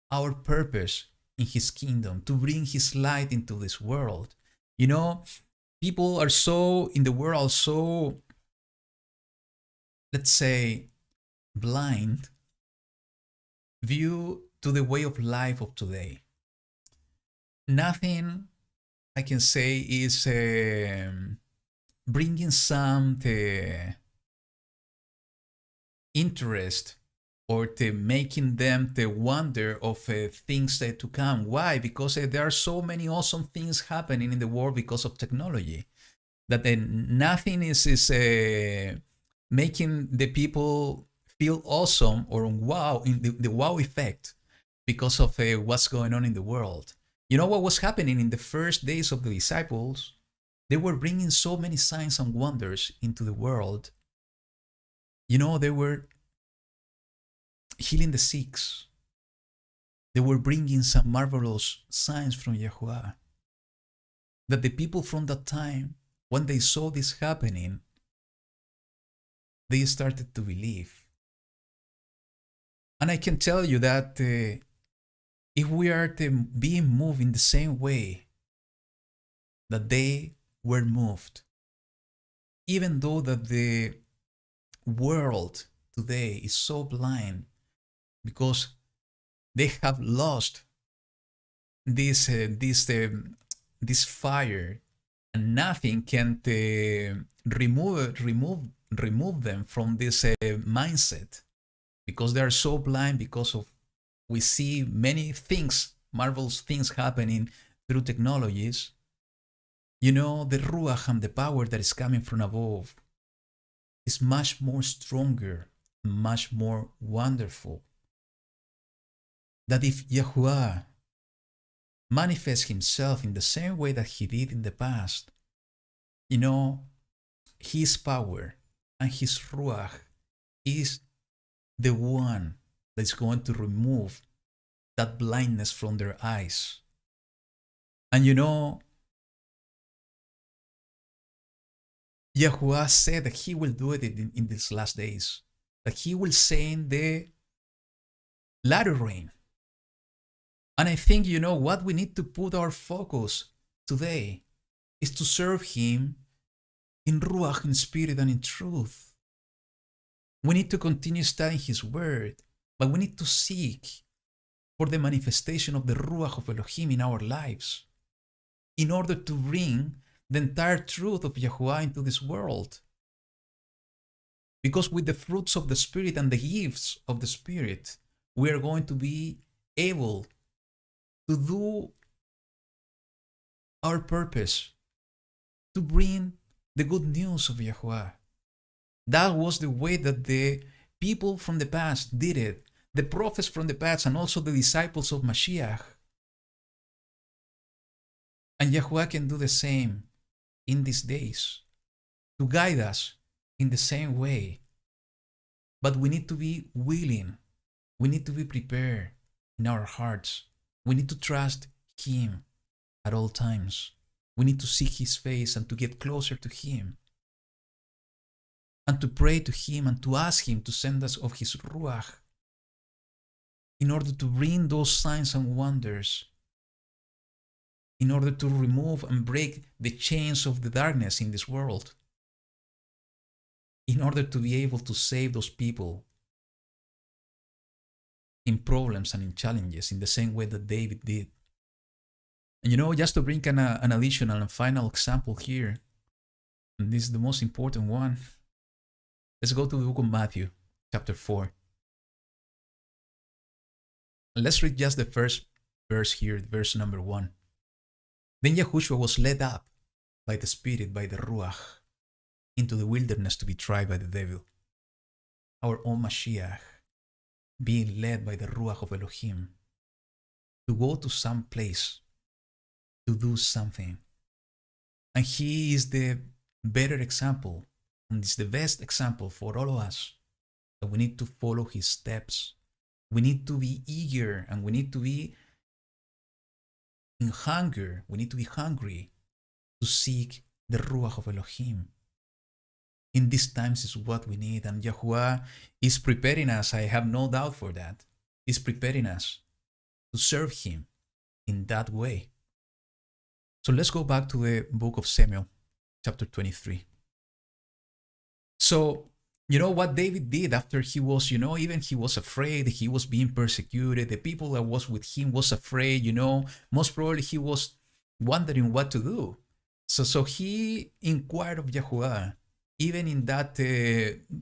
our purpose in His kingdom, to bring His light into this world. You know, people are so, in the world, so, let's say, blind view to the way of life of today. Nothing I can say is bringing some interest or making them wonder of things to come. Why? Because there are so many awesome things happening in the world because of technology that nothing is making the people feel awesome or wow, in the wow effect because of what's going on in the world. You know what was happening in the first days of the disciples? They were bringing so many signs and wonders into the world. You know, they were healing the sick. They were bringing some marvelous signs from Yahuwah. That the people from that time, when they saw this happening, they started to believe. And I can tell you that if we are being moved in the same way that they were moved, even though that the world today is so blind because they have lost this fire, and nothing can remove them from this mindset, because they are so blind because of we see many things, marvelous things happening through technologies. You know, the ruach and the power that is coming from above is much more stronger, much more wonderful. That if Yahuwah manifests Himself in the same way that He did in the past, you know, His power and His ruach is the one that's going to remove that blindness from their eyes. And you know, Yahuwah said that He will do it in these last days, that He will send the latter rain. And I think, you know, what we need to put our focus today is to serve Him in ruach, in spirit, and in truth. We need to continue studying His Word, but we need to seek for the manifestation of the ruach of Elohim in our lives in order to bring the entire truth of Yahuwah into this world. Because with the fruits of the Spirit and the gifts of the Spirit, we are going to be able to do our purpose, to bring the good news of Yahuwah. That was the way that the people from the past did it, the prophets from the past, and also the disciples of Mashiach. And Yahuwah can do the same in these days, to guide us in the same way. But we need to be willing, we need to be prepared in our hearts. We need to trust Him at all times. We need to seek His face and to get closer to Him, and to pray to Him and to ask Him to send us of His ruach in order to bring those signs and wonders, in order to remove and break the chains of the darkness in this world, in order to be able to save those people in problems and in challenges in the same way that David did. And you know, just to bring an additional and final example here, and this is the most important one, let's go to the book of Matthew, chapter 4. And let's read just the first verse here, verse number 1. Then Yahushua was led up by the Spirit, by the Ruach, into the wilderness to be tried by the devil. Our own Mashiach, being led by the Ruach of Elohim, to go to some place to do something. And he is the better example, and is the best example for all of us, that we need to follow his steps. We need to be eager, and we need to be in hunger. We need to be hungry to seek the Ruach of Elohim. In these times is what we need, and Yahuwah is preparing us. I have no doubt for that. He's preparing us to serve him in that way. So let's go back to the book of Samuel, chapter 23. So, what David did after he was, even he was afraid, he was being persecuted, the people that was with him was afraid, most probably he was wondering what to do. So he inquired of Yahuwah. Even in that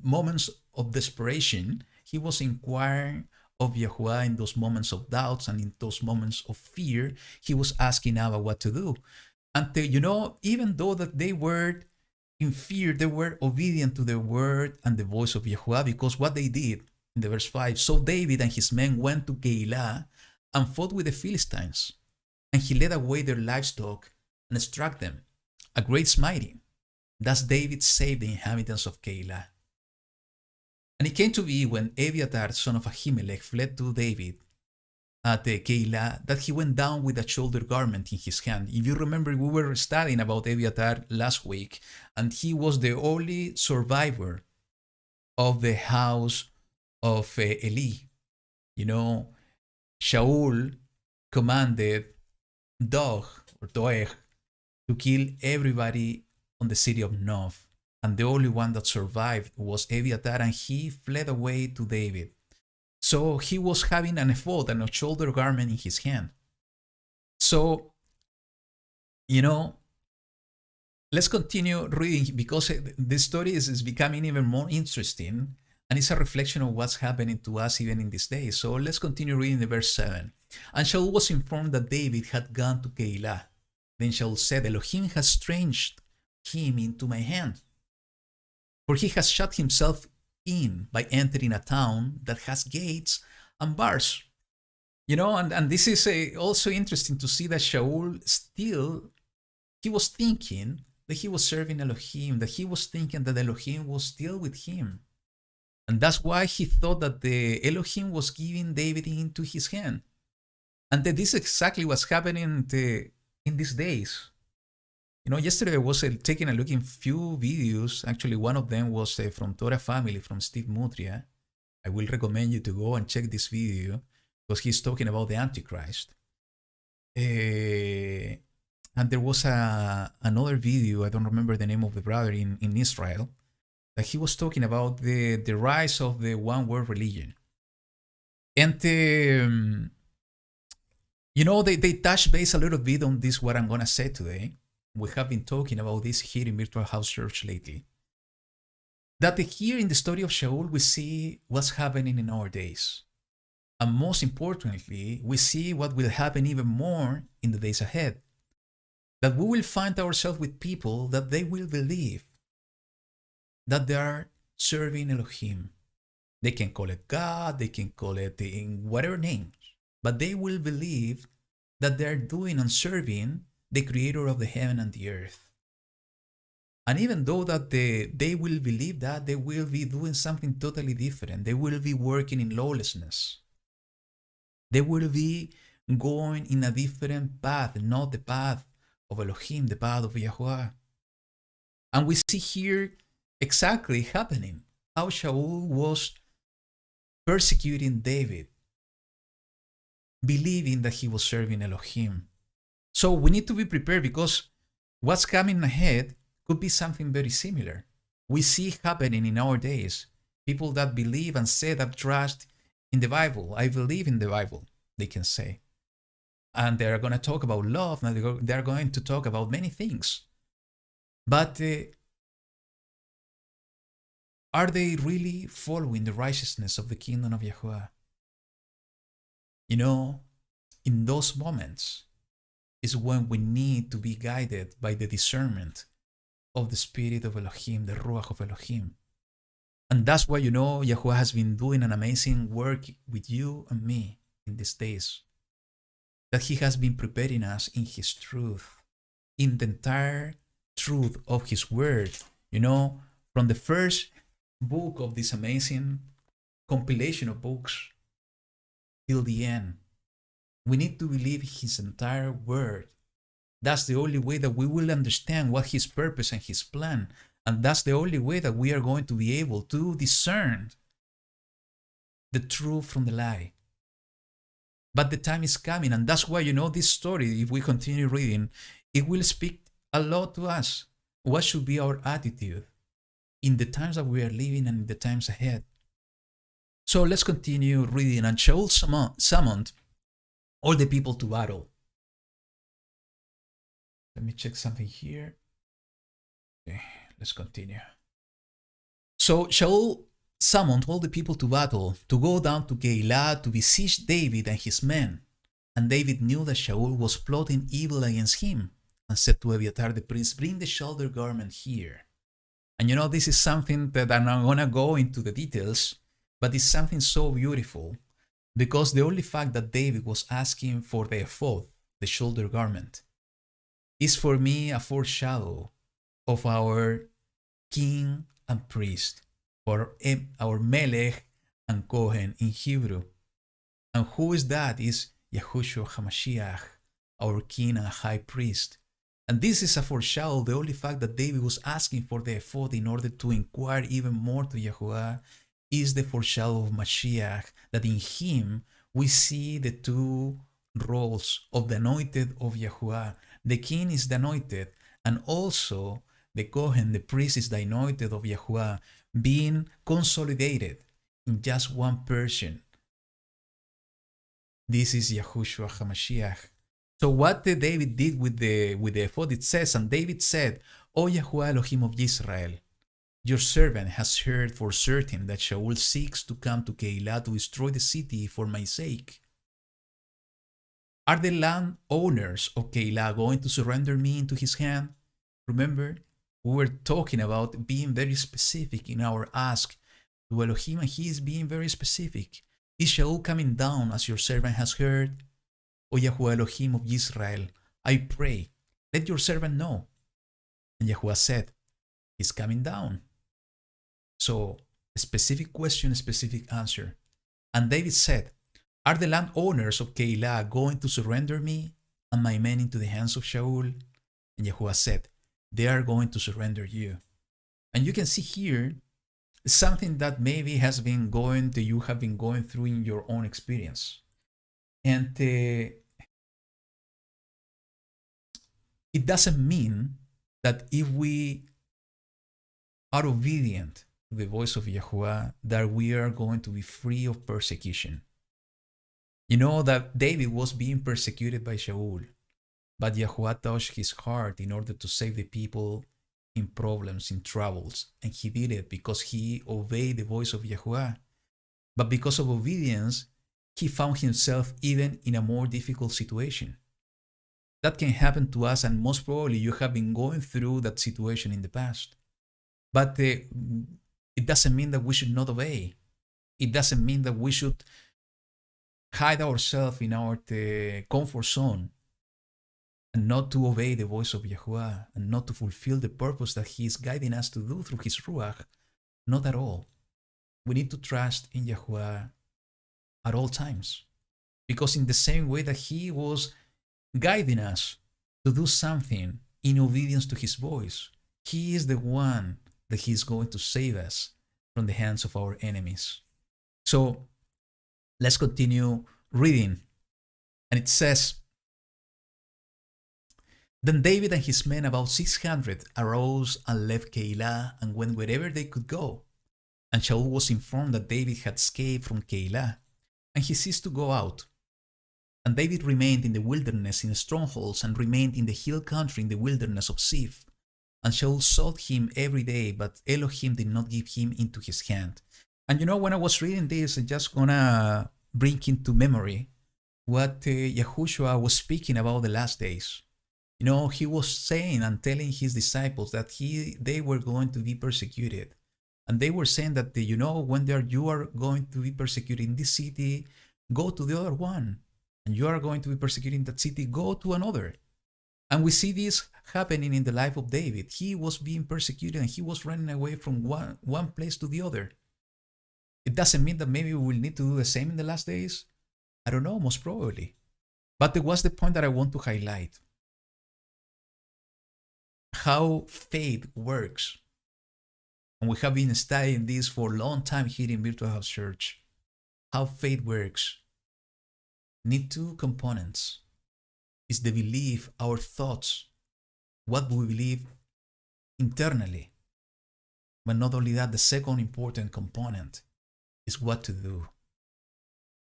moments of desperation, he was inquiring of Yahuwah. In those moments of doubts and in those moments of fear, he was asking Abba what to do. And even though that they were in fear, they were obedient to the word and the voice of Yahuwah, because what they did in the verse 5, so David and his men went to Keilah and fought with the Philistines, and he led away their livestock and struck them a great smiting. Thus David saved the inhabitants of Keilah. And it came to be, when Abiathar, son of Ahimelech, fled to David at Keilah, that he went down with a shoulder garment in his hand. If you remember, we were studying about Abiathar last week, and he was the only survivor of the house of Eli. Shaul commanded Doeg to kill everybody on the city of Nob, and the only one that survived was Abiathar, and he fled away to David. So he was having an ephod and a shoulder garment in his hand. So, let's continue reading, because this story is becoming even more interesting, and it's a reflection of what's happening to us even in these days. So let's continue reading the verse 7. And Shaul was informed that David had gone to Keilah. Then Shaul said, Elohim has strengthened him into my hand, for he has shut himself in by entering a town that has gates and bars. And this is also interesting to see that Shaul he was thinking that he was serving Elohim, that he was thinking that Elohim was still with him. And that's why he thought that the Elohim was giving David into his hand. And that this is exactly what's happening in these days. Yesterday I was taking a look in few videos. Actually, one of them was from Torah Family, from Steve Mutria. I will recommend you to go and check this video, because he's talking about the Antichrist. And there was another video, I don't remember the name of the brother in Israel, that he was talking about the rise of the one-world religion. And they touch base a little bit on this, what I'm going to say today. We have been talking about this here in Virtual House Church lately. That here in the story of Shaul, we see what's happening in our days. And most importantly, we see what will happen even more in the days ahead. That we will find ourselves with people that they will believe that they are serving Elohim. They can call it God, they can call it in whatever name, but they will believe that they are doing and serving the creator of the heaven and the earth. And even though that they will believe that, they will be doing something totally different. They will be working in lawlessness. They will be going in a different path, not the path of Elohim, the path of Yahuwah. And we see here exactly happening how Shaul was persecuting David, believing that he was serving Elohim. So we need to be prepared, because what's coming ahead could be something very similar. We see happening in our days. People that believe and say that trust in the Bible. I believe in the Bible, they can say. And they're going to talk about love, and they're going to talk about many things. But are they really following the righteousness of the kingdom of Yahuwah? In those moments is when we need to be guided by the discernment of the Spirit of Elohim, the Ruach of Elohim. And that's why, Yahuwah has been doing an amazing work with you and me in these days. that he has been preparing us in his truth, in the entire truth of his word. From the first book of this amazing compilation of books till the end. We need to believe his entire word. That's the only way that we will understand what his purpose and his plan. And that's the only way that we are going to be able to discern the truth from the lie. But the time is coming, and that's why, this story, if we continue reading, it will speak a lot to us. What should be our attitude in the times that we are living and in the times ahead? So let's continue reading. And Shaul summoned all the people to battle. Let me check something here. Okay, let's continue. So Shaul summoned all the people to battle, to go down to Keilah to besiege David and his men. And David knew that Shaul was plotting evil against him, and said to Abiathar the priest, "Bring the shoulder garment here." And this is something that I'm not going to go into the details, but it's something so beautiful, because the only fact that David was asking for the ephod, the shoulder garment, is for me a foreshadow of our king and priest, or our Melech and Kohen in Hebrew. And who is that? Is Yahushua HaMashiach, our king and high priest. And this is a foreshadow, the only fact that David was asking for the ephod in order to inquire even more to Yahuwah, is the foreshadow of Mashiach, that in him we see the two roles of the anointed of Yahuwah. The king is the anointed, and also the Kohen, the priest, is the anointed of Yahuwah, being consolidated in just one person. This is Yahushua HaMashiach. So what David did with the ephod, it says, "And David said, O Yahuwah Elohim of Israel, your servant has heard for certain that Shaul seeks to come to Keilah to destroy the city for my sake. Are the landowners of Keilah going to surrender me into his hand?" Remember, we were talking about being very specific in our ask to Elohim, and he is being very specific. "Is Shaul coming down as your servant has heard? O Yahuwah Elohim of Israel, I pray, let your servant know." And Yahuwah said, "He's coming down." So, a specific question, a specific answer. And David said, "Are the landowners of Keilah going to surrender me and my men into the hands of Shaul?" And Yahuwah said, "They are going to surrender you." And you can see here something that maybe you have been going through in your own experience. And it doesn't mean that if we are obedient to the voice of Yahuwah, that we are going to be free of persecution. That David was being persecuted by Shaul, but Yahuwah touched his heart in order to save the people in problems, in troubles, and he did it because he obeyed the voice of Yahuwah. But because of obedience, he found himself even in a more difficult situation. That can happen to us, and most probably you have been going through that situation in the past. But it doesn't mean that we should not obey. It doesn't mean that we should hide ourselves in our comfort zone and not to obey the voice of Yahuwah and not to fulfill the purpose that he is guiding us to do through his Ruach. Not at all. We need to trust in Yahuwah at all times, because in the same way that he was guiding us to do something in obedience to his voice, he is the one that he is going to save us from the hands of our enemies. So let's continue reading. And it says, "Then David and his men, about 600, arose and left Keilah and went wherever they could go. And Shaul was informed that David had escaped from Keilah, and he ceased to go out. And David remained in the wilderness in strongholds, and remained in the hill country in the wilderness of Ziph. And Shaul sought him every day, but Elohim did not give him into his hand." And when I was reading this, I'm just gonna bring into memory what Yahushua was speaking about the last days. He was saying and telling his disciples that they were going to be persecuted. And they were saying that, when you are going to be persecuted in this city, go to the other one. and you are going to be persecuting that city, go to another. And we see this happening in the life of David. He was being persecuted and he was running away from one place to the other. It doesn't mean that maybe we will need to do the same in the last days. I don't know, most probably. But it was the point that I want to highlight. How faith works. And we have been studying this for a long time here in Virtual House Church. How faith works. Need two components. Is the belief, our thoughts, what we believe internally. But not only that, the second important component is what to do.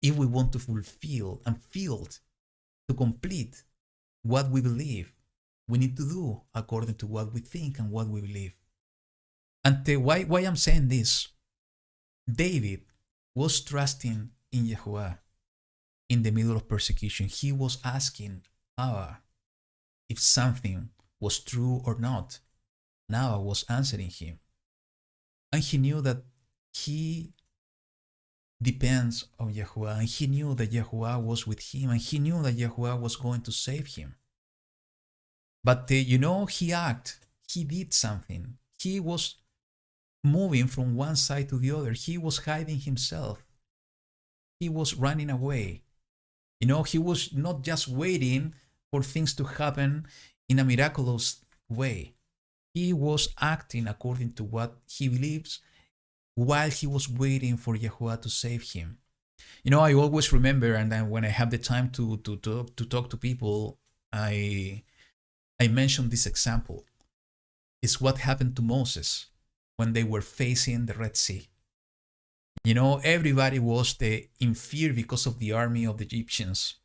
If we want to fulfill and to complete what we believe, we need to do according to what we think and what we believe. And why I'm saying this, David was trusting in Yahuwah in the middle of persecution. He was asking Abba if something was true or not. And Abba was answering him. And he knew that he depends on Yahuwah, and he knew that Yahuwah was with him, and he knew that Yahuwah was going to save him. But he did something. He was moving from one side to the other. He was hiding himself. He was running away. He was not just waiting for things to happen in a miraculous way. He was acting according to what he believes while he was waiting for Yahuwah to save him. I always remember, and then when I have the time to talk to people, I mention this example. It's what happened to Moses when they were facing the Red Sea. Everybody was in fear because of the army of the Egyptians.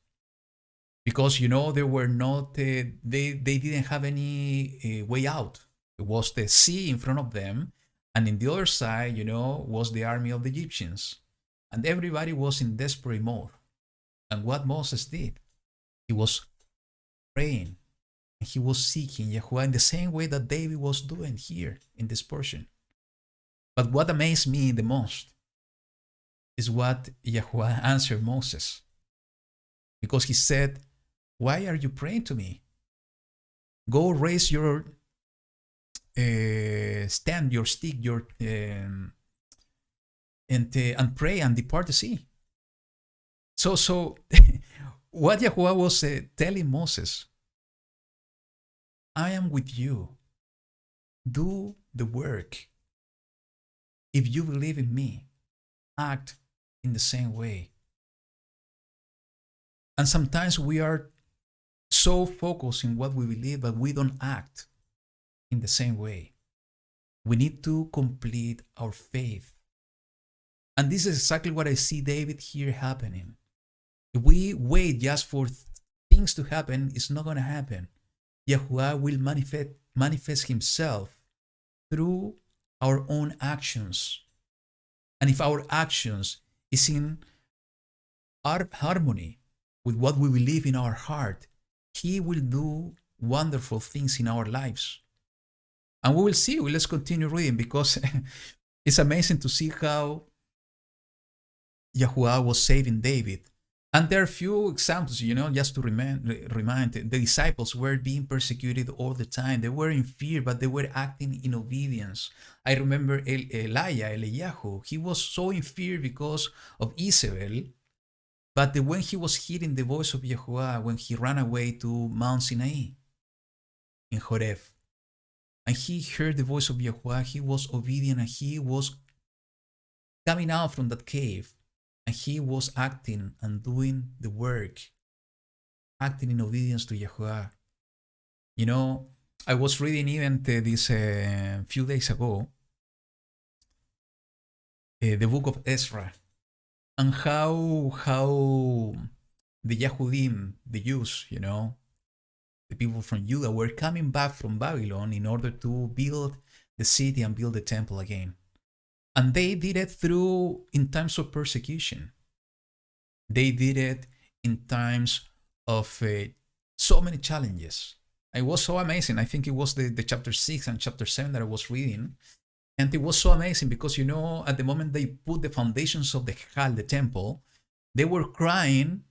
Because, they were not, they didn't have any way out. It was the sea in front of them. And in the other side, was the army of the Egyptians. And everybody was in desperate mode. And what Moses did, he was praying. And he was seeking Yahuwah in the same way that David was doing here in this portion. But what amazed me the most is what Yahuwah answered Moses. Because he said, why are you praying to me? Go raise your stand, your stick, and pray and depart the sea. So what Yahuwah was telling Moses, I am with you. Do the work. If you believe in me, act in the same way. And sometimes we are so focused in what we believe, but we don't act in the same way. We need to complete our faith. And this is exactly what I see David here happening. If we wait just for things to happen, it's not going to happen. Yahuwah will manifest himself through our own actions. And if our actions is in harmony with what we believe in our heart, he will do wonderful things in our lives. And we will see. Let's continue reading, because it's amazing to see how Yahuwah was saving David. And there are a few examples, just to remind the disciples were being persecuted all the time. They were in fear, but they were acting in obedience. I remember Eliyahu, he was so in fear because of Isabel. But when he was hearing the voice of Yahuwah, when he ran away to Mount Sinai in Horeb, and he heard the voice of Yahuwah, he was obedient, and he was coming out from that cave, and he was acting and doing the work, acting in obedience to Yahuwah. I was reading even this few days ago, the book of Ezra, and how the Yahudim, the Jews, the people from Judah, were coming back from Babylon in order to build the city and build the temple again. And they did it in times of persecution. They did it in times of so many challenges. It was so amazing. I think it was the chapter 6 and chapter 7 that I was reading. And it was so amazing because, at the moment they put the foundations of the Keilah, the temple, they were crying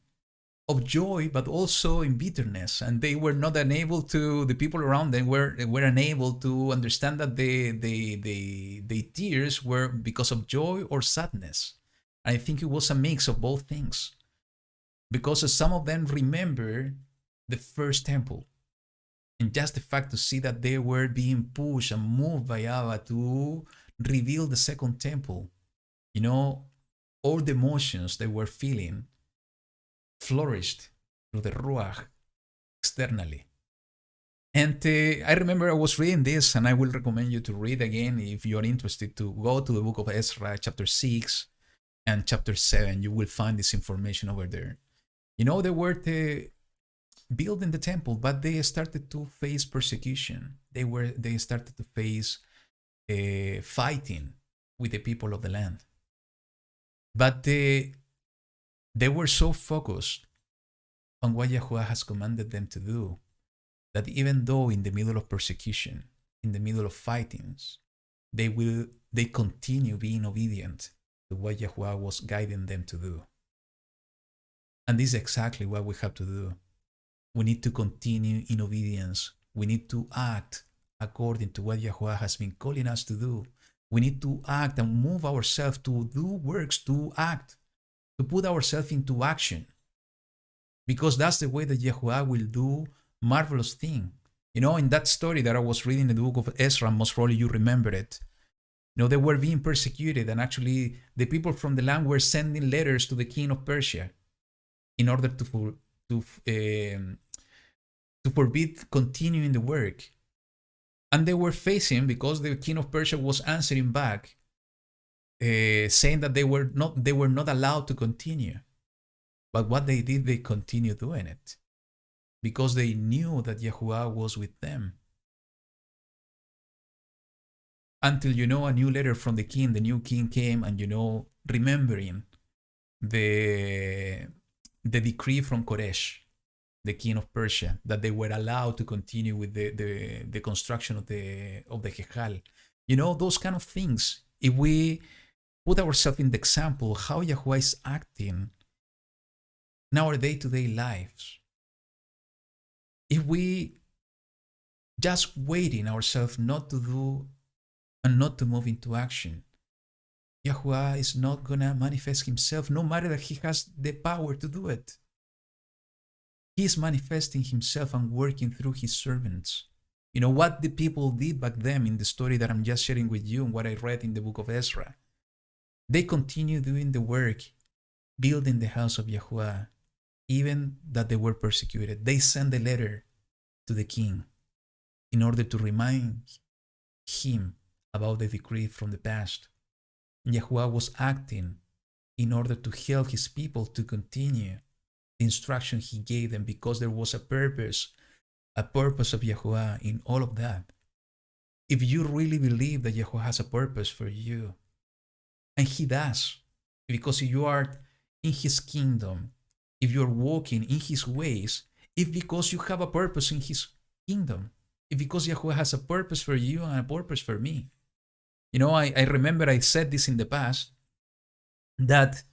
of joy, but also in bitterness. And they were not unable to, the people around them were unable to understand that the tears were because of joy or sadness. And I think it was a mix of both things. Because some of them remember the first temple. And just the fact to see that they were being pushed and moved by Abba to reveal the second temple, all the emotions they were feeling flourished through the Ruach externally. And I remember I was reading this, and I will recommend you to read again if you're interested, to go to the book of Ezra, chapter 6 and chapter 7. You will find this information over there. They were building the temple, but they started to face persecution. They started to face fighting with the people of the land. But they were so focused on what Yahuwah has commanded them to do that even though in the middle of persecution, in the middle of fightings, they continue being obedient to what Yahuwah was guiding them to do. And this is exactly what we have to do. We need to continue in obedience. We need to act according to what Yahuwah has been calling us to do. We need to act and move ourselves to do works, to act, to put ourselves into action. Because that's the way that Yahuwah will do marvelous things. In that story that I was reading in the book of Ezra, most probably you remember it. They were being persecuted, and actually the people from the land were sending letters to the king of Persia in order to forbid continuing the work. And they were facing, because the king of Persia was answering back, saying that they were not allowed to continue. But what they did, they continued doing it, because they knew that Yahuwah was with them. Until, a new letter from the king, the new king came, and, remembering the decree from Koresh, the king of Persia, that they were allowed to continue with the construction of the Keilah. Those kind of things. If we put ourselves in the example how Yahuwah is acting in our day-to-day lives, if we just waiting ourselves not to do and not to move into action, Yahuwah is not gonna manifest himself, no matter that he has the power to do it. He is manifesting himself and working through his servants. What the people did back then in the story that I'm just sharing with you and what I read in the book of Ezra. They continue doing the work, building the house of Yahuwah, even that they were persecuted. They sent a letter to the king in order to remind him about the decree from the past. Yahuwah was acting in order to help his people to continue the instruction he gave them, because there was a purpose of Yahuwah in all of that. If you really believe that Yahuwah has a purpose for you, and he does, because you are in his kingdom, if you're walking in his ways, it's because you have a purpose in his kingdom. It's because Yahuwah has a purpose for you and a purpose for me. I remember I said this in the past, that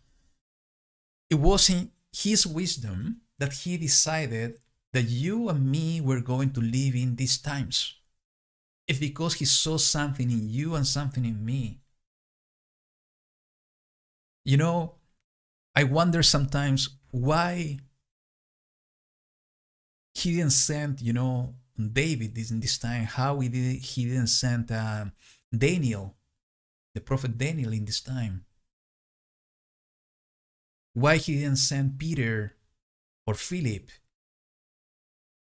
it was in his wisdom that he decided that you and me were going to live in these times. It's because he saw something in you and something in me. I wonder sometimes why he didn't send, David in this time, how he didn't send Daniel, the prophet Daniel, in this time. Why he didn't send Peter or Philip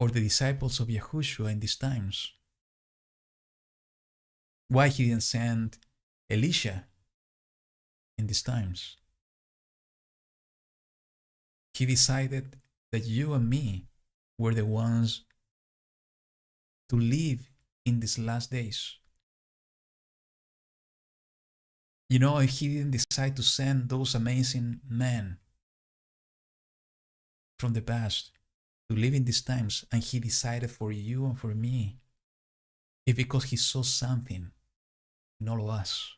or the disciples of Yahushua in these times. Why he didn't send Elisha in these times. He decided that you and me were the ones to live in these last days. He didn't decide to send those amazing men from the past to live in these times, and he decided for you and for me, it's because he saw something in all of us.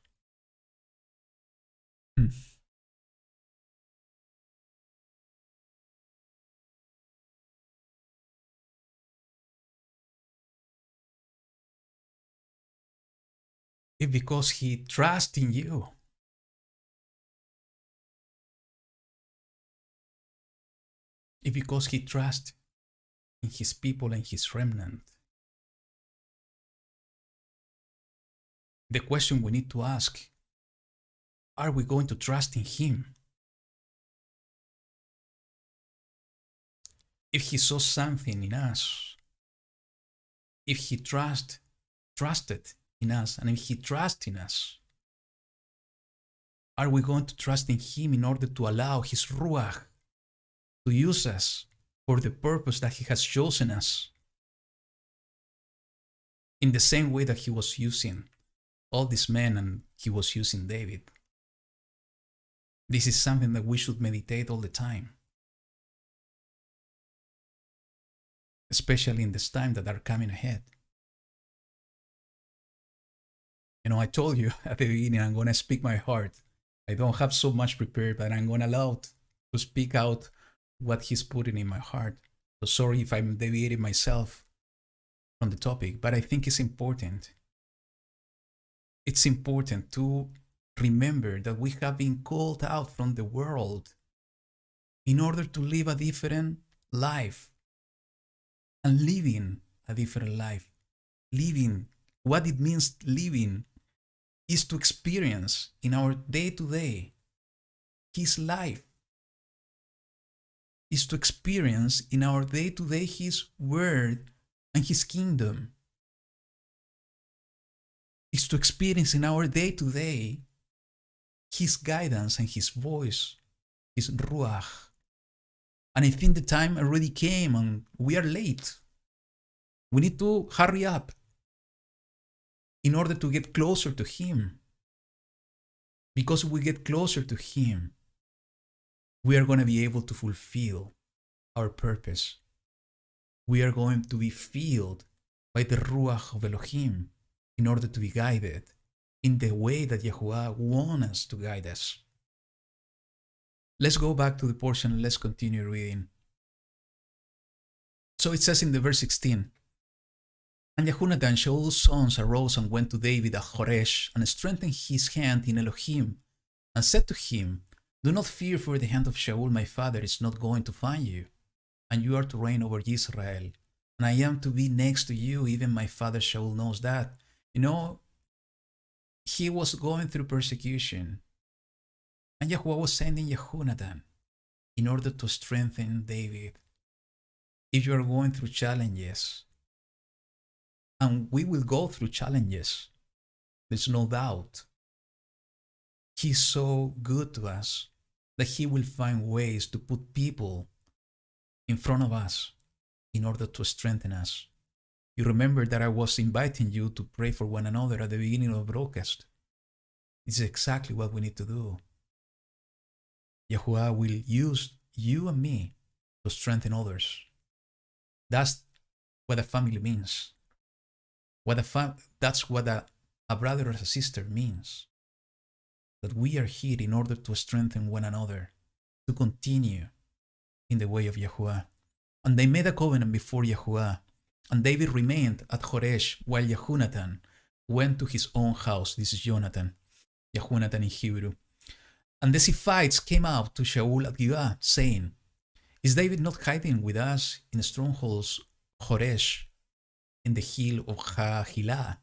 It's because he trusts in you. It's because he trusts in his people and his remnant. The question we need to ask, are we going to trust in him? If he saw something in us, if he trusted in us, and if he trusts in us, are we going to trust in him in order to allow his Ruach to use us for the purpose that he has chosen us? In the same way that he was using all these men and he was using David. This is something that we should meditate all the time. Especially in this time that are coming ahead. I told you at the beginning, I'm going to speak my heart. I don't have so much prepared, but I'm going to allow to speak out what he's putting in my heart. So sorry if I'm deviating myself from the topic, but I think it's important. It's important to remember that we have been called out from the world in order to live a different life. And living a different life. Living, what it means living, is to experience in our day-to-day his life. Is to experience in our day-to-day his word and his kingdom. Is to experience in our day-to-day his guidance and his voice, his Ruach. And I think the time already came and we are late. We need to hurry up in order to get closer to him. Because if we get closer to him, we are going to be able to fulfill our purpose. We are going to be filled by the Ruach of Elohim in order to be guided in the way that Yahuwah wants us to guide us. Let's go back to the portion and let's continue reading. So it says in the verse 16, And Jehonathan, Shaul's sons, arose and went to David at Horesh and strengthened his hand in Elohim and said to him, Do not fear, for the hand of Shaul my father is not going to find you, and you are to reign over Israel, and I am to be next to you. Even my father Shaul knows that. He was going through persecution. And Yahuwah was sending Jehonathan in order to strengthen David. If you are going through challenges, and we will go through challenges, there's no doubt. He's so good to us that he will find ways to put people in front of us in order to strengthen us. You remember that I was inviting you to pray for one another at the beginning of the broadcast. It's exactly what we need to do. Yahuwah will use you and me to strengthen others. That's what a family means. That's what a brother or a sister means. That we are here in order to strengthen one another, to continue in the way of Yahuwah. And they made a covenant before Yahuwah. And David remained at Horesh while Jehonathan went to his own house. This is Jonathan, Jehonathan in Hebrew. And the Ziphites came out to Shaul at Gibeah, saying, Is David not hiding with us in the strongholds Horesh, in the hill of Keilah,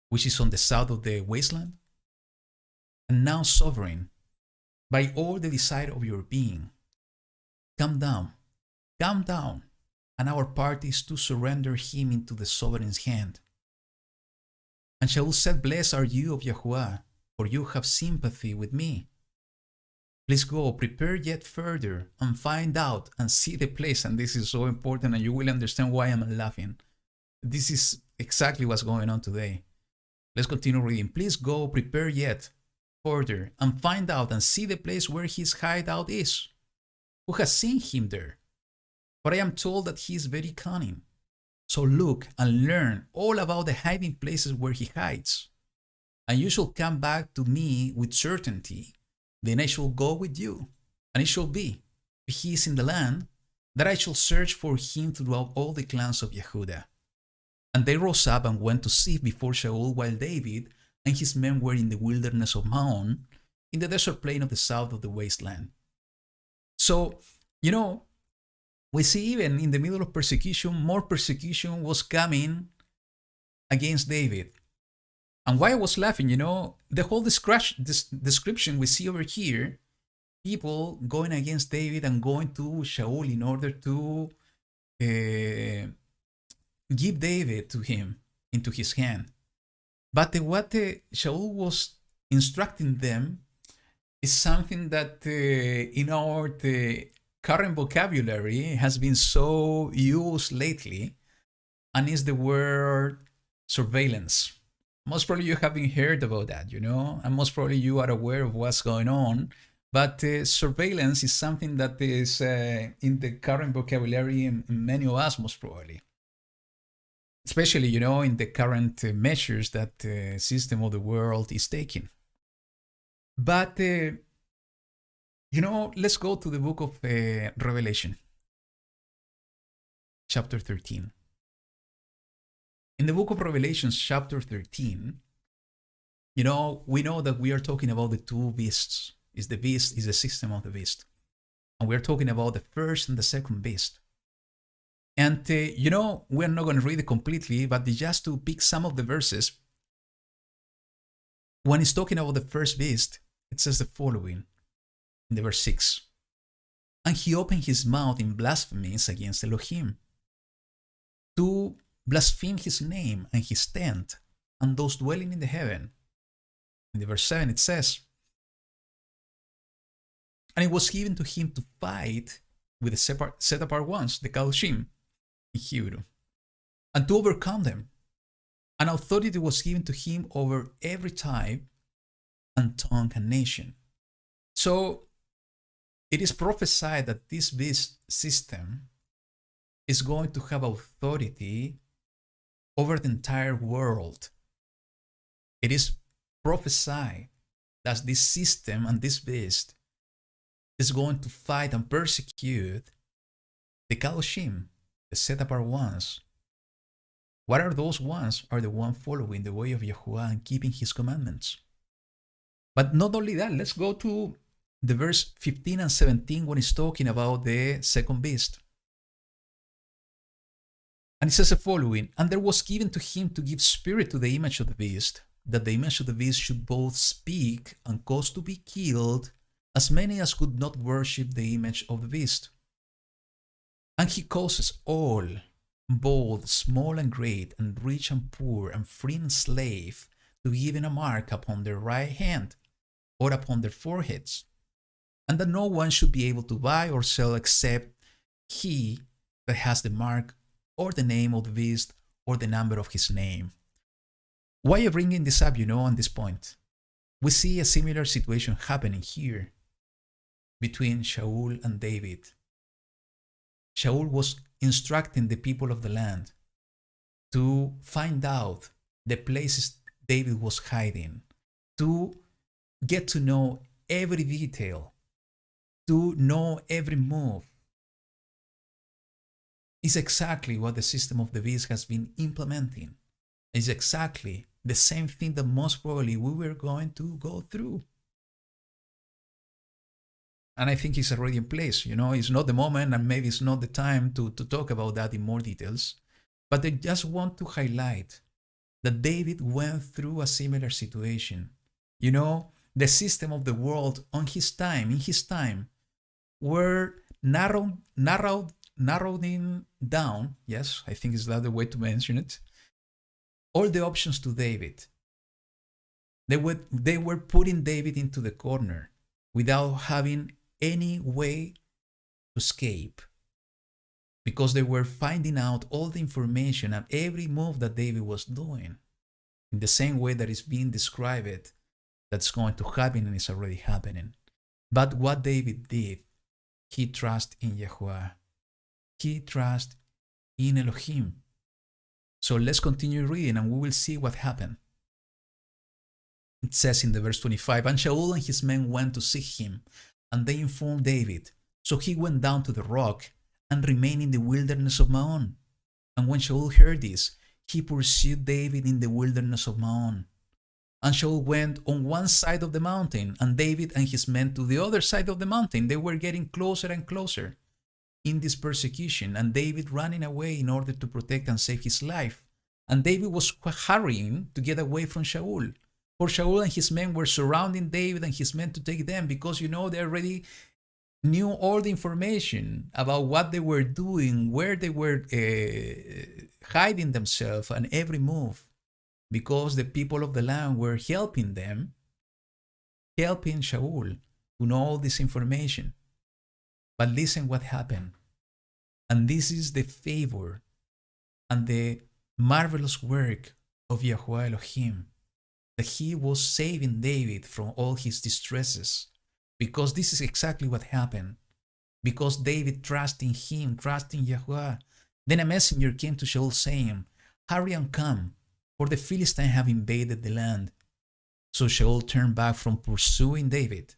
which is on the south of the wasteland? And now, sovereign, by all the desire of your being, come down, and our part is to surrender him into the sovereign's hand. And Shaul said, Blessed are you of Yahuwah, for you have sympathy with me. Please go, prepare yet further, and find out and see the place. And this is so important, and you will understand why I'm laughing. This is exactly what's going on today. Let's continue reading. Please go, prepare yet further, and find out and see the place where his hideout is. Who has seen him there? For I am told that he is very cunning. So look and learn all about the hiding places where he hides. And you shall come back to me with certainty. Then I shall go with you. And it shall be, if he is in the land, that I shall search for him throughout all the clans of Yehudah. And they rose up and went to see before Shaul, while David and his men were in the wilderness of Maon, in the desert plain of the south of the wasteland. So, we see even in the middle of persecution, more persecution was coming against David. And why I was laughing, the whole description we see over here, people going against David and going to Shaul in order to give David to him into his hand. But what Shaul was instructing them is something that in our current vocabulary has been so used lately, and is the word surveillance. Most probably you haven't heard about that, and most probably you are aware of what's going on. But surveillance is something that is in the current vocabulary in many of us, most probably. Especially, in the current measures that the system of the world is taking. But, let's go to the book of Revelation, chapter 13. In the book of Revelation, chapter 13, we know that we are talking about the two beasts. The beast is the system of the beast. And we're talking about the first and the second beast. And, we're not going to read it completely, but just to pick some of the verses, when it's talking about the first beast, it says the following in the verse 6. And he opened his mouth in blasphemies against Elohim, to blaspheme his name and his tent, and those dwelling in the heaven. In the verse 7 it says, and it was given to him to fight with the set apart ones, the Kadoshim, in Hebrew, and to overcome them. And authority was given to him over every tribe and tongue and nation. So it is prophesied that this beast system is going to have authority over the entire world. It is prophesied that this system and this beast is going to fight and persecute the Kadoshim, the set apart ones. What are those ones? Are the ones following the way of Yahuwah and keeping his commandments. But not only that, let's go to the verse 15 and 17 when it's talking about the second beast. And it says the following, and there was given to him to give spirit to the image of the beast, that the image of the beast should both speak and cause to be killed as many as could not worship the image of the beast. And he causes all, both small and great, and rich and poor, and free and slave, to give in a mark upon their right hand, or upon their foreheads, and that no one should be able to buy or sell except he that has the mark, or the name of the beast, or the number of his name. Why am I bringing this up, on this point? We see a similar situation happening here between Shaul and David. Shaul was instructing the people of the land to find out the places David was hiding, to get to know every detail, to know every move. Is exactly what the system of the beast has been implementing. It's exactly the same thing that most probably we were going to go through. And I think it's already in place. It's not the moment, and maybe it's not the time to talk about that in more details. But I just want to highlight that David went through a similar situation. The system of the world in his time, were narrowing down, yes, I think is that the way to mention it, all the options to David. They were putting David into the corner without having any way to escape, because they were finding out all the information and every move that David was doing in the same way that is being described that's going to happen and is already happening. But what David did, he trusted in Yahuwah. He trusted in Elohim. So let's continue reading and we will see what happened. It says in the verse 25, and Shaul and his men went to seek him, and they informed David. So he went down to the rock and remained in the wilderness of Maon. And when Shaul heard this, he pursued David in the wilderness of Maon. And Shaul went on one side of the mountain, and David and his men to the other side of the mountain. They were getting closer and closer in this persecution, and David running away in order to protect and save his life. And David was hurrying to get away from Shaul. For Shaul and his men were surrounding David and his men to take them, because they already knew all the information about what they were doing, where they were hiding themselves, and every move. Because the people of the land were helping them, helping Shaul to know all this information. But listen what happened. And this is the favor and the marvelous work of Yahuwah Elohim, that he was saving David from all his distresses. Because this is exactly what happened. Because David trusting him, trusting Yahuwah. Then a messenger came to Shaul saying, "Hurry and come, for the Philistines have invaded the land." So Shaul turned back from pursuing David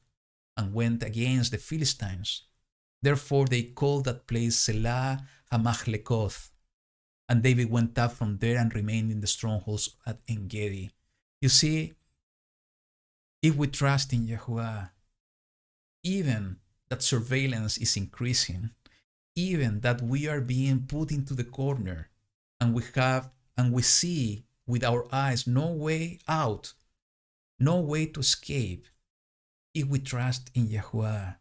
and went against the Philistines. Therefore they called that place Selah Hamachlekoth. And David went up from there and remained in the strongholds at En-Gedi. You see, if we trust in Yahuwah, even that surveillance is increasing, even that we are being put into the corner, and we see with our eyes no way out, no way to escape, if we trust in Yahuwah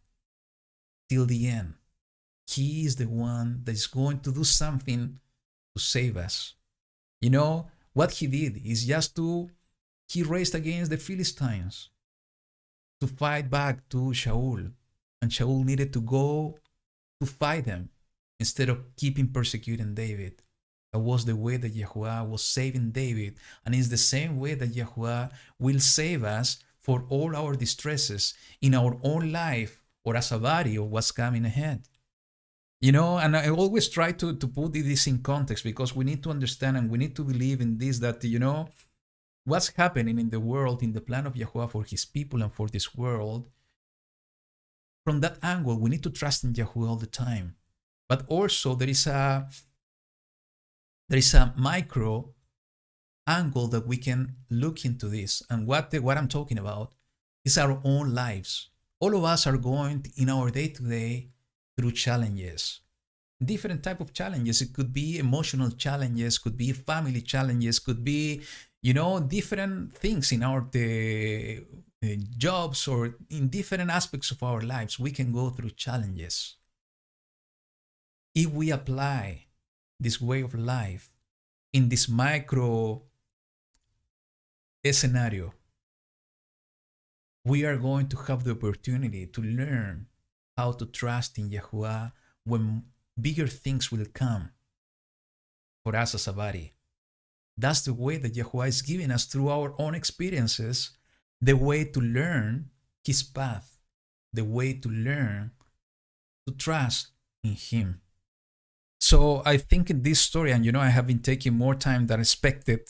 till the end, he is the one that is going to do something to save us. What he did is he raced against the Philistines to fight back to Shaul. And Shaul needed to go to fight them instead of keeping persecuting David. That was the way that Yahuwah was saving David. And it's the same way that Yahuwah will save us for all our distresses in our own life, or as a body of what's coming ahead. And I always try to put this in context, because we need to understand and we need to believe in this, that, what's happening in the world, in the plan of Yahuwah for his people and for this world. From that angle, we need to trust in Yahuwah all the time. But also there is a micro angle that we can look into this. And what I'm talking about is our own lives. All of us are going in our day-to-day through challenges, different type of challenges. It could be emotional challenges, could be family challenges, could be, different things in our jobs, or in different aspects of our lives. We can go through challenges. If we apply this way of life in this micro scenario, we are going to have the opportunity to learn how to trust in Yahuwah when bigger things will come for us as a body. That's the way that Yahuwah is giving us, through our own experiences, the way to learn his path, the way to learn to trust in him. So I think in this story, and I have been taking more time than expected,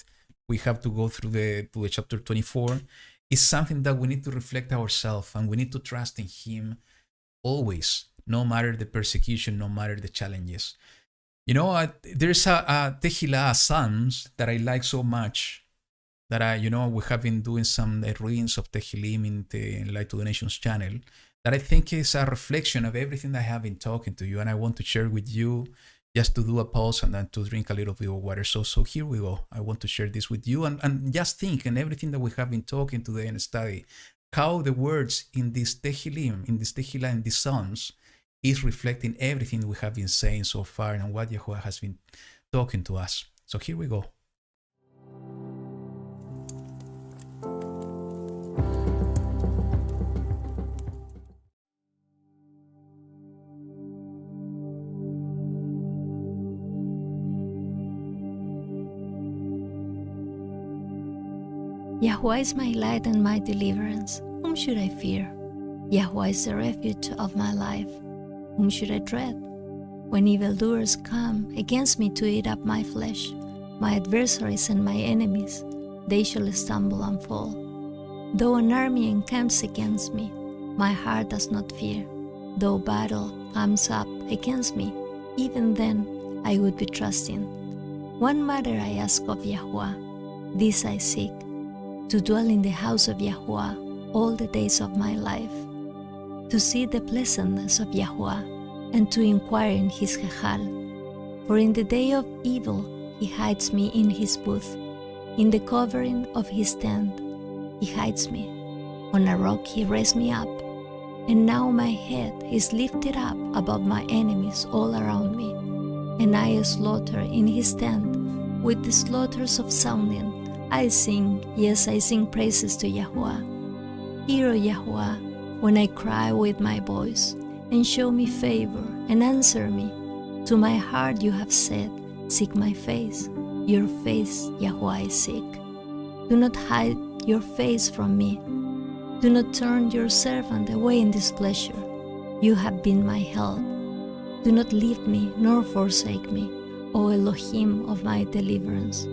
we have to go through the chapter 24, is something that we need to reflect ourselves, and we need to trust in him always, no matter the persecution, no matter the challenges. There's a Keilah, Psalms, that I like so much, that we have been doing some readings of Tehillim in the Light to the Nations channel, that I think is a reflection of everything that I have been talking to you, and I want to share with you, just to do a pause and then to drink a little bit of water. So here we go. I want to share this with you, and just think, and everything that we have been talking today and study, how the words in this Tehillim, in this Keilah, in these Psalms, is reflecting everything we have been saying so far and what Yahuwah has been talking to us. So here we go. Yahuwah is my light and my deliverance. Whom should I fear? Yahuwah is the refuge of my life. Whom should I dread? When evildoers come against me to eat up my flesh, my adversaries and my enemies, they shall stumble and fall. Though an army encamps against me, my heart does not fear. Though battle comes up against me, even then I would be trusting. One matter I ask of Yahuwah, this I seek, to dwell in the house of Yahuwah all the days of my life, to see the pleasantness of Yahuwah, and to inquire in his Keilah. For in the day of evil he hides me in his booth, in the covering of his tent he hides me. On a rock he raised me up, and now my head is lifted up above my enemies all around me, and I slaughter in his tent with the slaughters of sounding. I sing, yes, I sing praises to Yahuwah. Hear, O Yahuwah, when I cry with my voice, and show me favor, and answer me. To my heart you have said, seek my face. Your face, Yahuwah, I seek. Do not hide your face from me. Do not turn your servant away in displeasure. You have been my help. Do not leave me nor forsake me, O Elohim of my deliverance.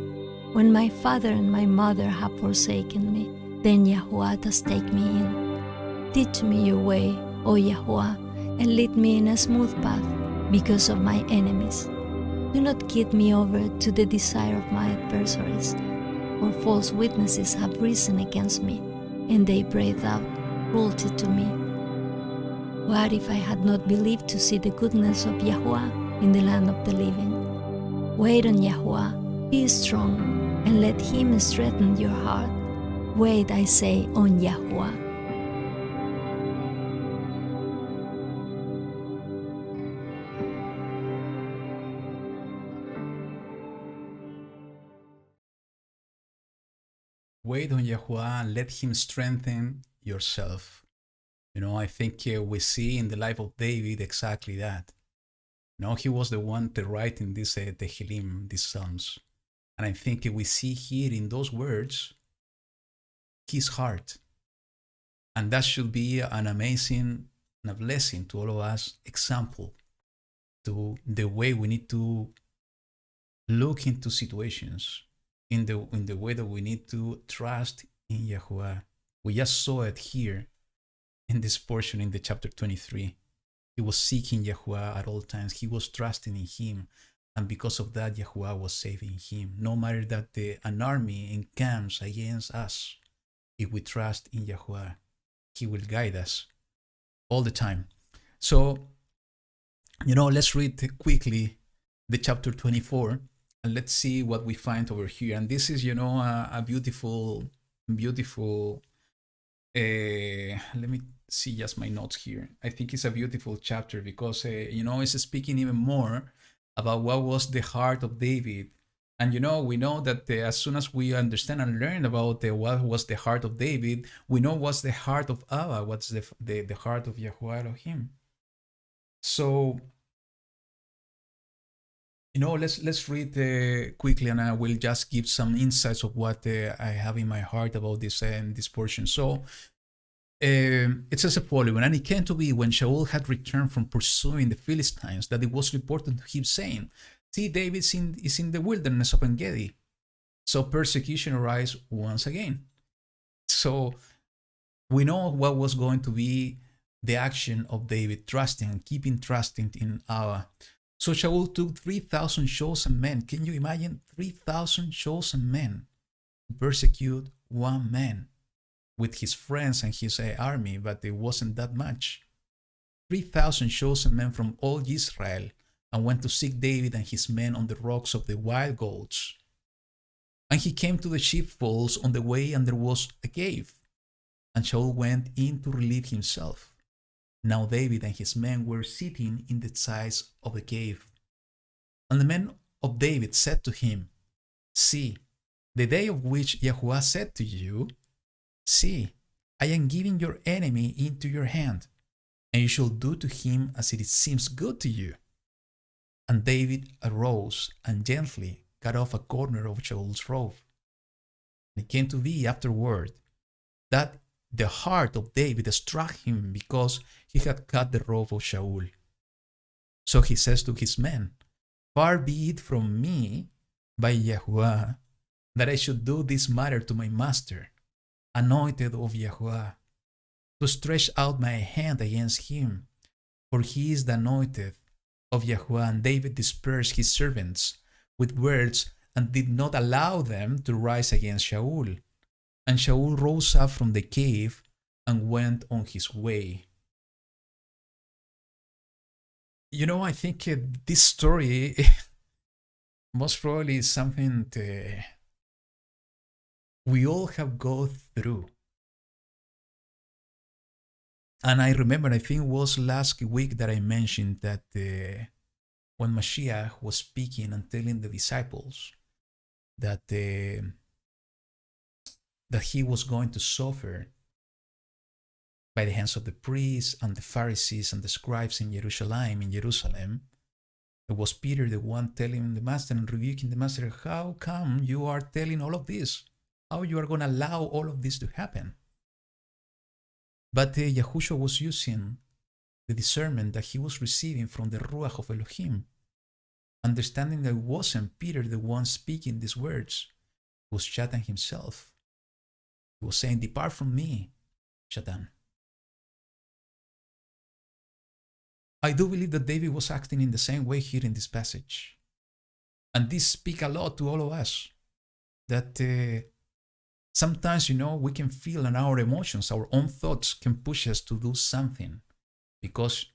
When my father and my mother have forsaken me, then Yahuwah does take me in. Teach me your way, O Yahuwah, and lead me in a smooth path because of my enemies. Do not give me over to the desire of my adversaries, for false witnesses have risen against me, and they breathe out cruelty to me. What if I had not believed to see the goodness of Yahuwah in the land of the living? Wait on Yahuwah, be strong, and let him strengthen your heart. Wait, I say, on Yahuwah. Wait on Yahuwah and let him strengthen yourself. I think we see in the life of David exactly that. He was the one to write in this Tehillim, these Psalms. And I think we see here in those words his heart. And that should be an amazing and a blessing to all of us, example to the way we need to look into situations, in the way that we need to trust in Yahuwah. We just saw it here in this portion in the chapter 23. He was seeking Yahuwah at all times. He was trusting in him. And because of that, Yahuwah was saving him. No matter that an army encamps against us, if we trust in Yahuwah, he will guide us all the time. So, let's read quickly the chapter 24 and let's see what we find over here. And this is, a beautiful, let me see just my notes here. I think it's a beautiful chapter because, it's speaking even more about what was the heart of David. And we know that as soon as we understand and learn about what was the heart of David, we know what's the heart of Abba, what's the heart of Yahuwah Elohim. So, let's read quickly, and I will just give some insights of what I have in my heart about this portion. So, it says the following: and it came to be when Saul had returned from pursuing the Philistines that it was reported to him, saying, see, David is in the wilderness of En-Gedi. So persecution arose once again. So we know what was going to be the action of David, trusting and keeping trusting in Abba. So Saul took 3,000 chosen men. Can you imagine 3,000 chosen men to persecute one man with his friends and his army? But it wasn't that much. 3,000 chosen men from all Israel, and went to seek David and his men on the rocks of the wild goats. And he came to the sheepfolds on the way, and there was a cave. And Saul went in to relieve himself. Now David and his men were sitting in the sides of the cave. And the men of David said to him, see, the day of which Yahuwah said to you, see, I am giving your enemy into your hand, and you shall do to him as it seems good to you. And David arose and gently cut off a corner of Saul's robe. And it came to be afterward that the heart of David struck him because he had cut the robe of Saul. So he says to his men, far be it from me, by Yahuwah, that I should do this matter to my master, anointed of Yahuwah, to stretch out my hand against him, for he is the anointed of Yahuwah. And David dispersed his servants with words and did not allow them to rise against Saul. And Shaul rose up from the cave and went on his way. I think this story most probably is something we all have gone through. And I remember, I think it was last week that I mentioned that when Mashiach was speaking and telling the disciples that that he was going to suffer by the hands of the priests and the Pharisees and the scribes in Jerusalem, it was Peter the one telling the master and rebuking the master, how come you are telling all of this? How you are going to allow all of this to happen? But Yahushua was using the discernment that he was receiving from the Ruach of Elohim, understanding that it wasn't Peter the one speaking these words, it was Satan himself. He was saying, depart from me, Satan. I do believe that David was acting in the same way here in this passage. And this speaks a lot to all of us, that sometimes, we can feel in our emotions, our own thoughts can push us to do something because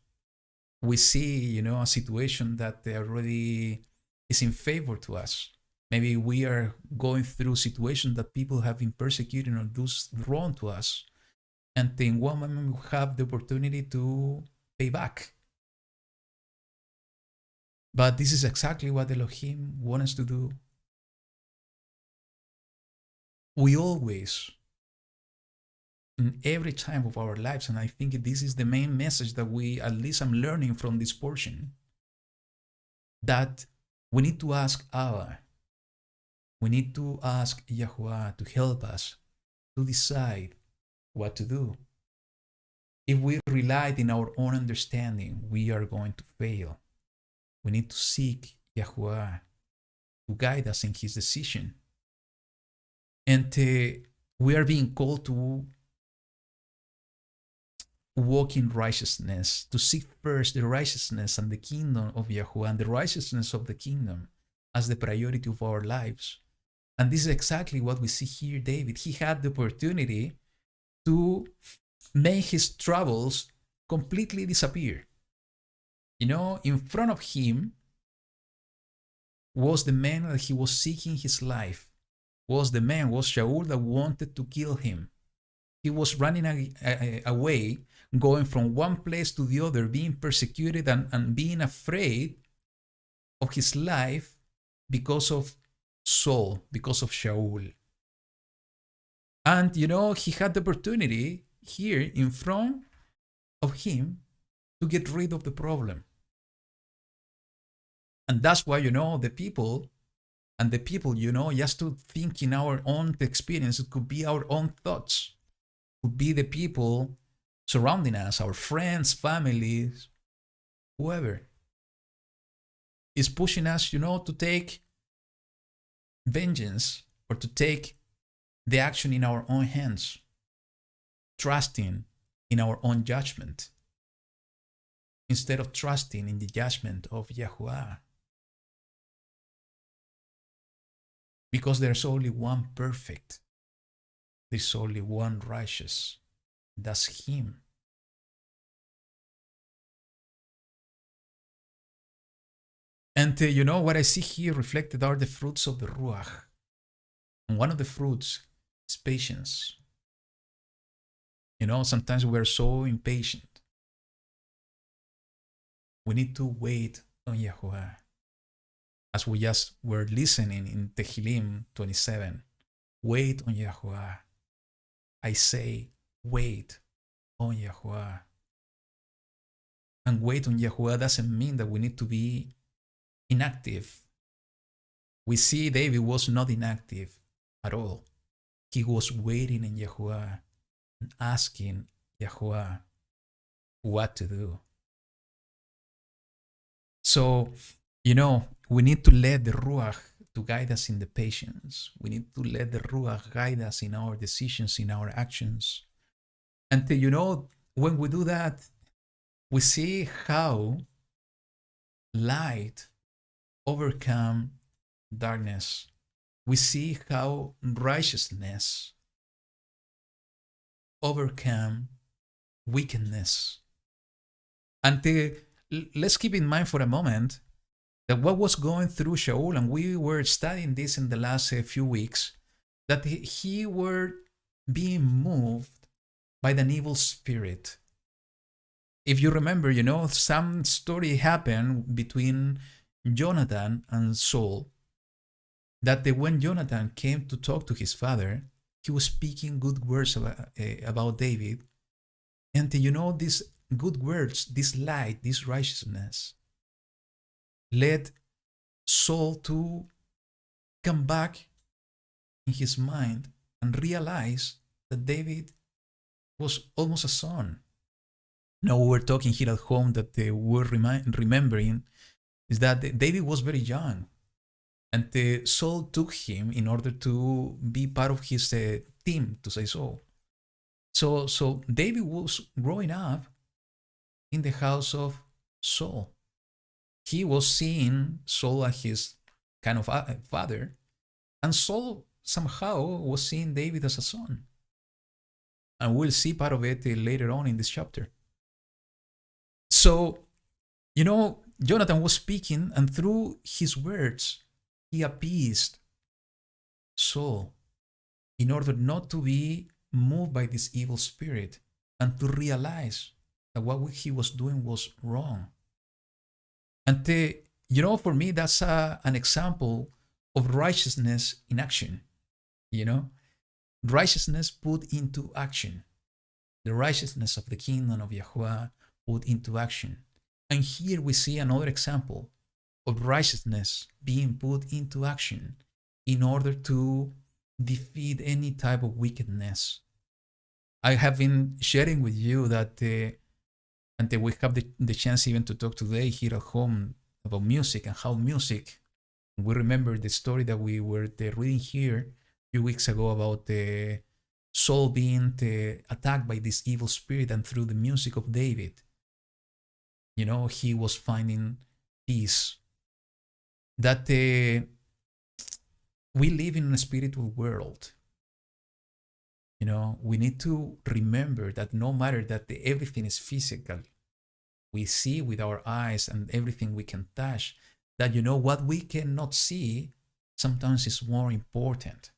we see, a situation that already is in favor to us. Maybe we are going through situations that people have been persecuting or do wrong to us. And in one moment we have the opportunity to pay back. But this is exactly what Elohim wants us to do. We always, in every time of our lives, and I think this is the main message that at least I'm learning from this portion, that we need to ask Abba, we need to ask Yahuwah to help us to decide what to do. If we relied in our own understanding, we are going to fail. We need to seek Yahuwah to guide us in his decision. And we are being called to walk in righteousness, to seek first the righteousness and the kingdom of Yahuwah and the righteousness of the kingdom as the priority of our lives. And this is exactly what we see here, David. He had the opportunity to make his troubles completely disappear. In front of him was the man that he was seeking his life. Was Shaul that wanted to kill him. He was running away, going from one place to the other, being persecuted and being afraid of his life because of Saul, because of Shaul. And, he had the opportunity here in front of him to get rid of the problem. And that's why, the people, just to think in our own experience, it could be our own thoughts, it could be the people surrounding us, our friends, families, whoever is pushing us, to take vengeance or to take the action in our own hands, trusting in our own judgment instead of trusting in the judgment of Yahuwah. Because there's only one perfect, there's only one righteous, that's him. And what I see here reflected are the fruits of the Ruach. And one of the fruits is patience. Sometimes we are so impatient. We need to wait on Yahuwah. As we just were listening in Tehillim 27, wait on Yahuwah. I say, wait on Yahuwah. And wait on Yahuwah doesn't mean that we need to be inactive. We see David was not inactive at all. He was waiting in Yahuwah and asking Yahuwah what to do. So, we need to let the Ruach to guide us in the patience. We need to let the Ruach guide us in our decisions, in our actions. And when we do that, we see how light overcome darkness. We see how righteousness overcome wickedness. And let's keep in mind for a moment that what was going through Shaul, and we were studying this in the last few weeks, that he were being moved by an evil spirit. If you remember, some story happened between Jonathan and Saul, that when Jonathan came to talk to his father, he was speaking good words about David. And these good words, this light, this righteousness, led Saul to come back in his mind and realize that David was almost a son. Now we're talking here at home that we're remembering is that David was very young, and Saul took him in order to be part of his team, to say so. So David was growing up in the house of Saul. He was seeing Saul as his kind of father, and Saul somehow was seeing David as a son. And we'll see part of it later on in this chapter. So, Jonathan was speaking, and through his words, he appeased Saul in order not to be moved by this evil spirit and to realize that what he was doing was wrong. And, for me, that's an example of righteousness in action, Righteousness put into action. The righteousness of the kingdom of Yahuwah put into action. And here we see another example of righteousness being put into action in order to defeat any type of wickedness. I have been sharing with you that and we have the chance even to talk today here at home about music and how music, we remember the story that we were reading here a few weeks ago about Saul being attacked by this evil spirit, and through the music of David, he was finding peace. That we live in a spiritual world. We need to remember that no matter that everything is physical, we see with our eyes and everything we can touch, that what we cannot see sometimes is more important.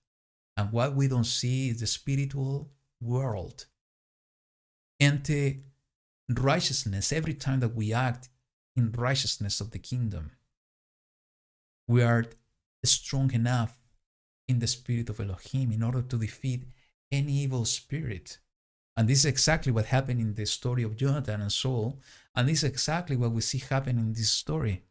And what we don't see is the spiritual world. And righteousness, every time that we act in righteousness of the kingdom, we are strong enough in the spirit of Elohim in order to defeat any evil spirit. And this is exactly what happened in the story of Jonathan and Saul. And this is exactly what we see happen in this story.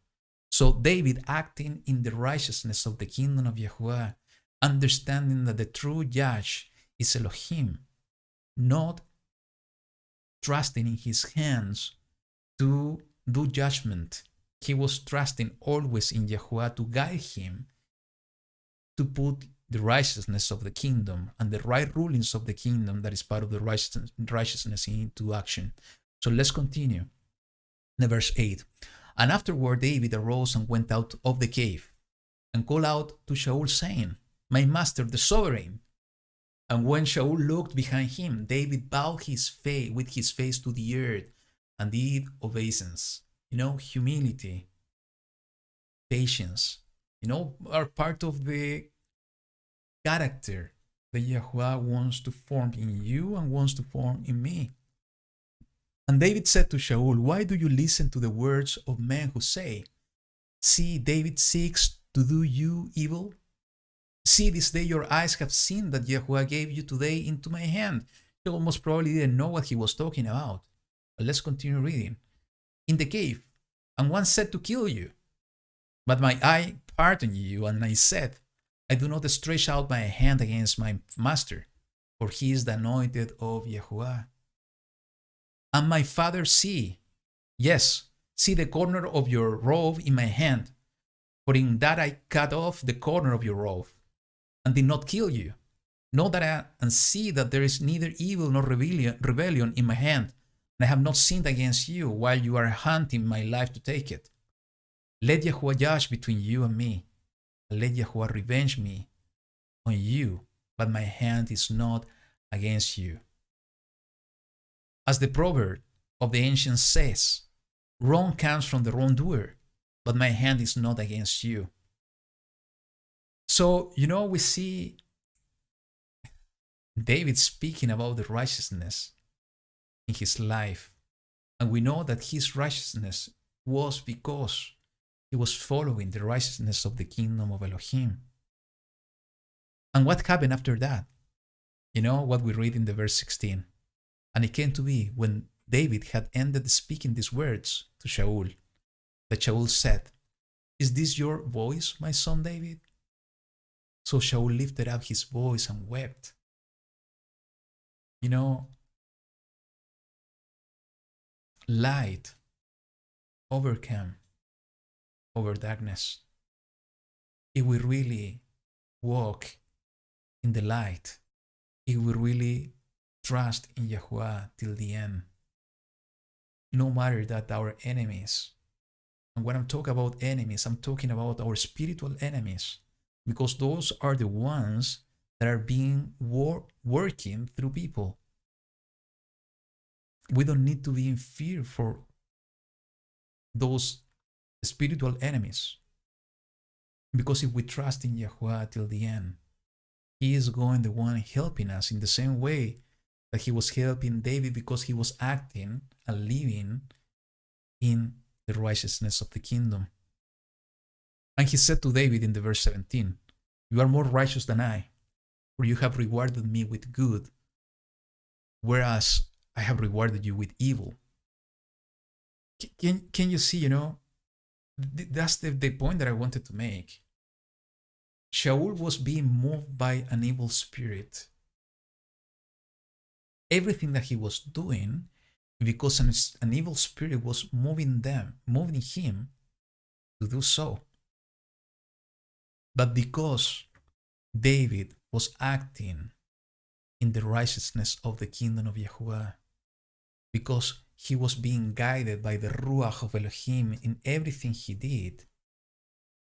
So David acting in the righteousness of the kingdom of Yahuwah, understanding that the true judge is Elohim, not trusting in his hands to do judgment. He was trusting always in Yahuwah to guide him to put the righteousness of the kingdom and the right rulings of the kingdom that is part of the righteousness into action. So let's continue. In verse 8. And afterward David arose and went out of the cave and called out to Shaul, saying, My master, the sovereign. And when Shaul looked behind him, David bowed with his face to the earth and did obeisance. Humility, patience, are part of the character that Yahuwah wants to form in you and wants to form in me. And David said to Shaul, Why do you listen to the words of men who say, See, David seeks to do you evil? See, this day your eyes have seen that Yahuwah gave you today into my hand. Shaul most probably didn't know what he was talking about. But let's continue reading. In the cave, and one said to kill you. But my eye pardoned you, and I said, I do not stretch out my hand against my master, for he is the anointed of Yahuwah. And my father see the corner of your robe in my hand, for in that I cut off the corner of your robe, and did not kill you. Know that and see that there is neither evil nor rebellion in my hand, and I have not sinned against you while you are hunting my life to take it. Let Yahuwah judge between you and me, and let Yahuwah revenge me on you, but my hand is not against you. As the proverb of the ancients says, wrong comes from the wrongdoer, but my hand is not against you. So, we see David speaking about the righteousness in his life. And we know that his righteousness was because he was following the righteousness of the kingdom of Elohim. And what happened after that? You know what we read in the verse 16. And it came to be when David had ended speaking these words to Shaul, that Shaul said, "Is this your voice, my son David?" So Shaul lifted up his voice and wept. Light overcome over darkness. If we really walk in the light, if we really trust in Yahuwah till the end, no matter that our enemies, and when I'm talking about enemies, I'm talking about our spiritual enemies, because those are the ones that are being working through people. We don't need to be in fear for those spiritual enemies, because if we trust in Yahuwah till the end, He is going the one helping us in the same way that He was helping David, because he was acting and living in the righteousness of the kingdom. And he said to David in the verse 17, "You are more righteous than I, for you have rewarded me with good, whereas I have rewarded you with evil." Can you see, that's the point that I wanted to make. Shaul was being moved by an evil spirit. Everything that he was doing, because an evil spirit was moving him to do so. But because David was acting in the righteousness of the kingdom of Yahuwah, because he was being guided by the Ruach of Elohim in everything he did,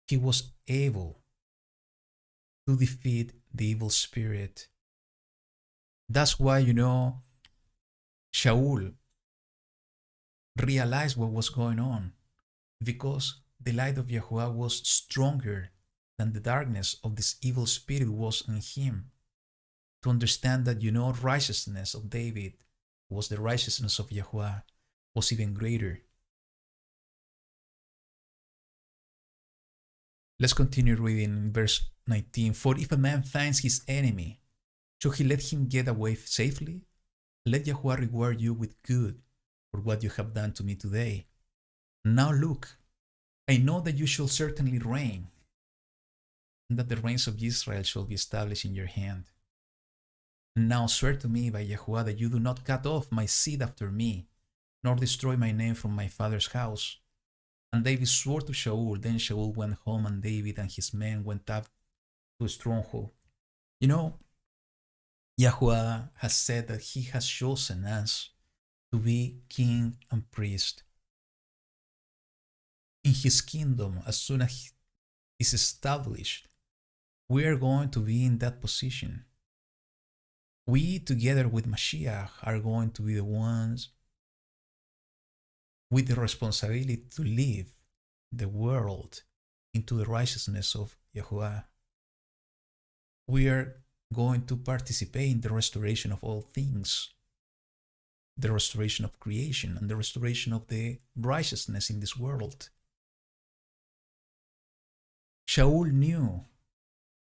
he was able to defeat the evil spirit. That's why, Shaul realized what was going on, because the light of Yahuwah was stronger than the darkness of this evil spirit was in him. To understand that, righteousness of David was the righteousness of Yahuwah was even greater. Let's continue reading verse 19. "For if a man finds his enemy, should he let him get away safely? Let Yahuwah reward you with good for what you have done to me today. Now look, I know that you shall certainly reign, and that the reigns of Israel shall be established in your hand. Now swear to me by Yahuwah that you do not cut off my seed after me, nor destroy my name from my father's house." And David swore to Shaul. Then Shaul went home, and David and his men went up to a stronghold. Yahuwah has said that He has chosen us to be king and priest. In His kingdom, as soon as it is established, we are going to be in that position. We, together with Mashiach, are going to be the ones with the responsibility to lead the world into the righteousness of Yahuwah. We are going to participate in the restoration of all things, the restoration of creation, and the restoration of the righteousness in this world. Shaul knew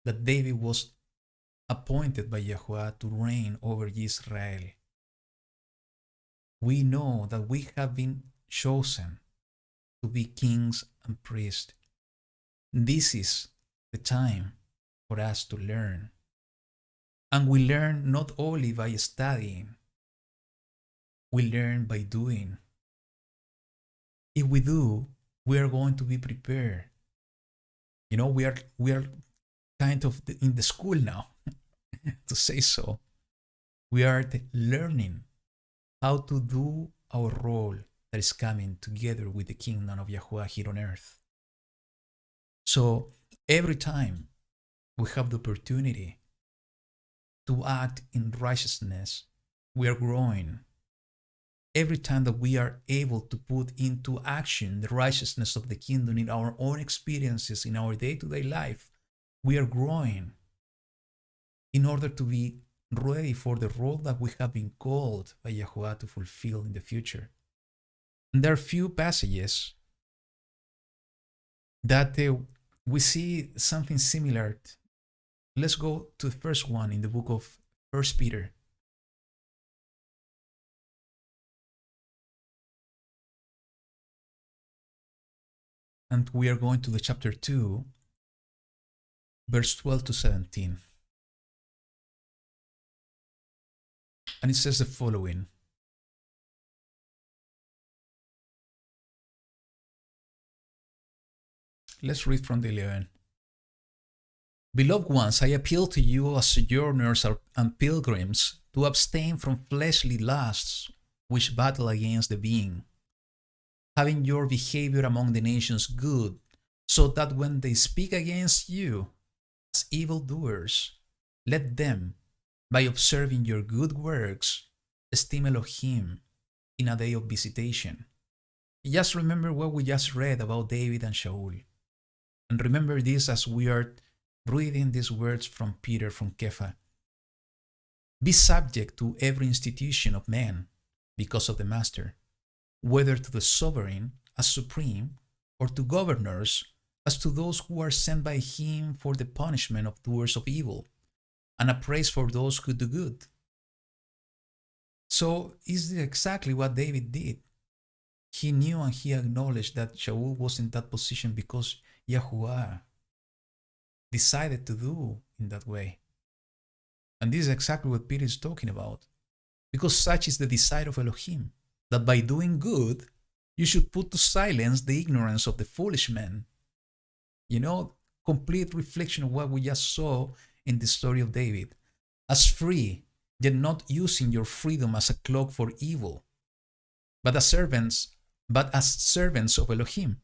that David was appointed by Yahuwah to reign over Israel. We know that we have been chosen to be kings and priests. This is the time for us to learn. And we learn not only by studying, we learn by doing. If we do, we are going to be prepared. We are kind of in the school now, to say so. We are learning how to do our role that is coming together with the kingdom of Yahuwah here on earth. So every time we have the opportunity to act in righteousness, we are growing every time that we are able to put into action the righteousness of the kingdom in our own experiences, in our day-to-day life, we are growing in order to be ready for the role that we have been called by Yahuwah to fulfill in the future. And there are few passages that we see something similar. Let's go to the first one in the book of 1 Peter. And we are going to the chapter 2, verse 12 to 17. And it says the following. Let's read from the 11. Beloved ones, I appeal to you as sojourners and pilgrims to abstain from fleshly lusts which battle against the being, having your behavior among the nations good, so that when they speak against you as evildoers, let them, by observing your good works, esteem Elohim in a day of visitation. Just remember what we just read about David and Saul. And remember this as we are reading these words from Peter from Keilah. Be subject to every institution of man because of the master, whether to the sovereign as supreme, or to governors as to those who are sent by him for the punishment of doers of evil, and a praise for those who do good. So is exactly what David did. He knew and he acknowledged that Shaul was in that position because Yahuwah decided to do in that way. And this is exactly what Peter is talking about. Because such is the desire of Elohim, that by doing good, you should put to silence the ignorance of the foolish men. You know, complete reflection of what we just saw in the story of David. As free, yet not using your freedom as a cloak for evil, but as servants of Elohim.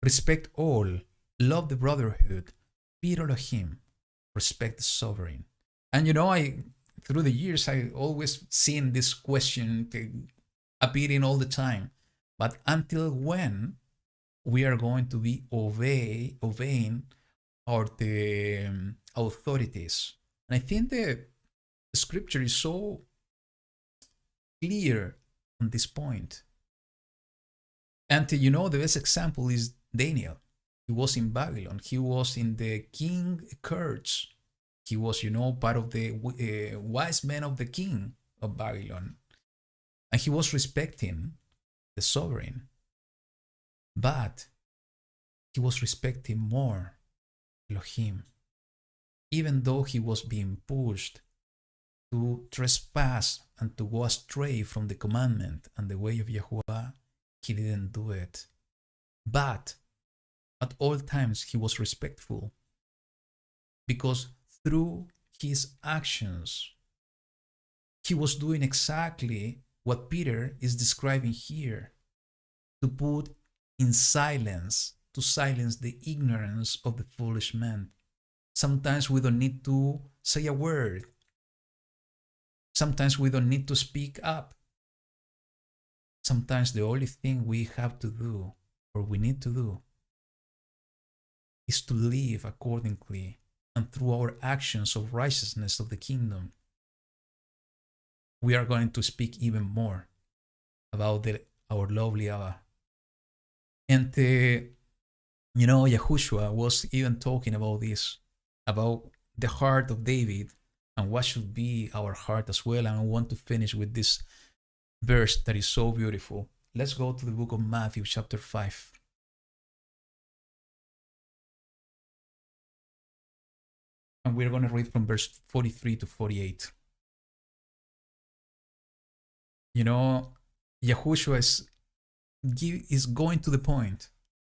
Respect all, love the brotherhood, fear Elohim, respect the sovereign. And you know, through the years, I always seen this question appearing all the time. But until when we are going to be obeying the authorities? And I think the scripture is so clear on this point. And you know, the best example is Daniel. He was in Babylon. He was in the king courts. He was, you know, part of the wise men of the king of Babylon. And he was respecting the sovereign. But he was respecting more Elohim. Even though he was being pushed to trespass and to go astray from the commandment and the way of Yahuwah, he didn't do it. But at all times he was respectful, because through his actions he was doing exactly what Peter is describing here, to put in silence, to silence the ignorance of the foolish man. Sometimes we don't need to say a word. Sometimes we don't need to speak up. Sometimes the only thing we have to do, or we need to do, is to live accordingly and through our actions of righteousness of the kingdom. We are going to speak even more about our lovely Abba. And you know, Yahushua was even talking about this, about the heart of David and what should be our heart as well. And I want to finish with this verse that is so beautiful. Let's go to the book of Matthew chapter 5. And we're going to read from verse 43 to 48. You know, Yahushua is going to the point,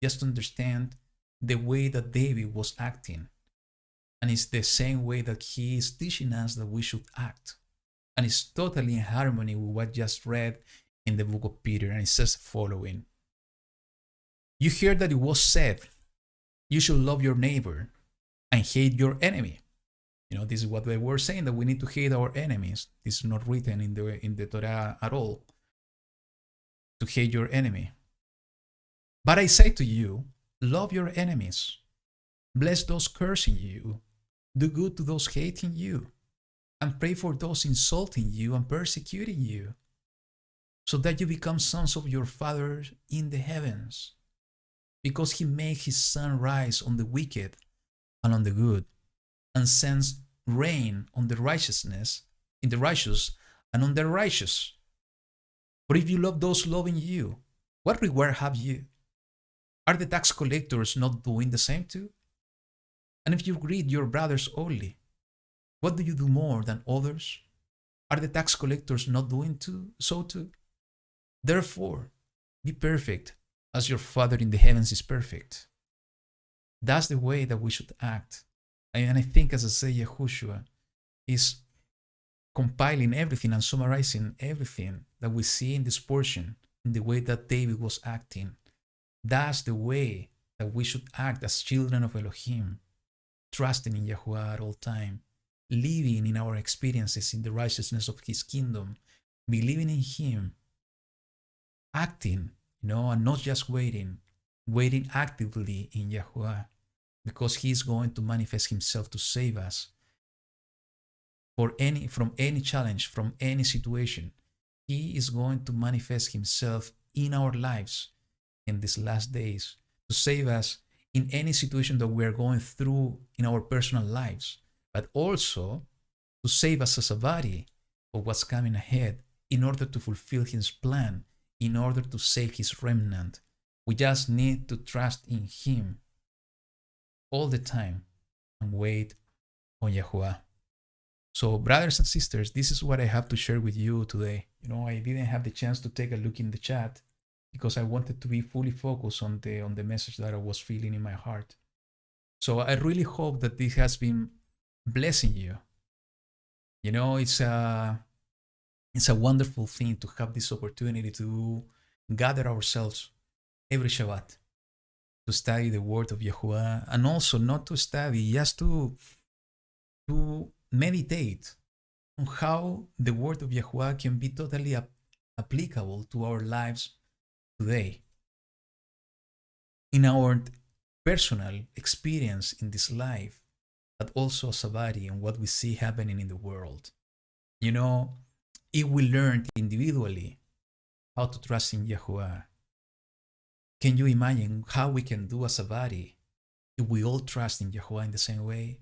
just to understand the way that David was acting. And it's the same way that he is teaching us that we should act. And it's totally in harmony with what just read in the book of Peter. And it says the following. You hear that it was said, you should love your neighbor and hate your enemy. You know, this is what they were saying, that we need to hate our enemies. This is not written in the Torah at all. to hate your enemy. But I say to you, love your enemies, bless those cursing you, do good to those hating you, and pray for those insulting you and persecuting you, so that you become sons of your Father in the heavens, because he made his sun rise on the wicked and on the good, and sends rain on the righteousness, in the righteous and on the righteous. But if you love those loving you, what reward have you? Are the tax collectors not doing the same too? And if you greet your brothers only, what do you do more than others? Are the tax collectors not doing so too? Therefore, be perfect as your Father in the heavens is perfect. That's the way that we should act. And I think, as I say, Yahushua is compiling everything and summarizing everything that we see in this portion in the way that David was acting. That's the way that we should act as children of Elohim, trusting in Yahuwah at all time, living in our experiences in the righteousness of his kingdom, believing in him, acting, and not just waiting actively in Yahuwah, because he is going to manifest himself to save us from any challenge, from any situation. He is going to manifest himself in our lives in these last days to save us in any situation that we are going through in our personal lives, but also to save us as a body of what's coming ahead in order to fulfill his plan, in order to save his remnant. We just need to trust in him all the time and wait on Yahuwah. So, brothers and sisters, this is what I have to share with you today. I didn't have the chance to take a look in the chat because I wanted to be fully focused on the message that I was feeling in my heart. So I really hope that this has been blessing you. It's a wonderful thing to have this opportunity to gather ourselves every Shabbat to study the word of Yahuwah, and also not to study, just to meditate on how the word of Yahuwah can be totally applicable to our lives today, in our personal experience in this life, but also as a body and what we see happening in the world. If we learned individually how to trust in Yahuwah, can you imagine how we can do as a body if we all trust in Yahuwah in the same way?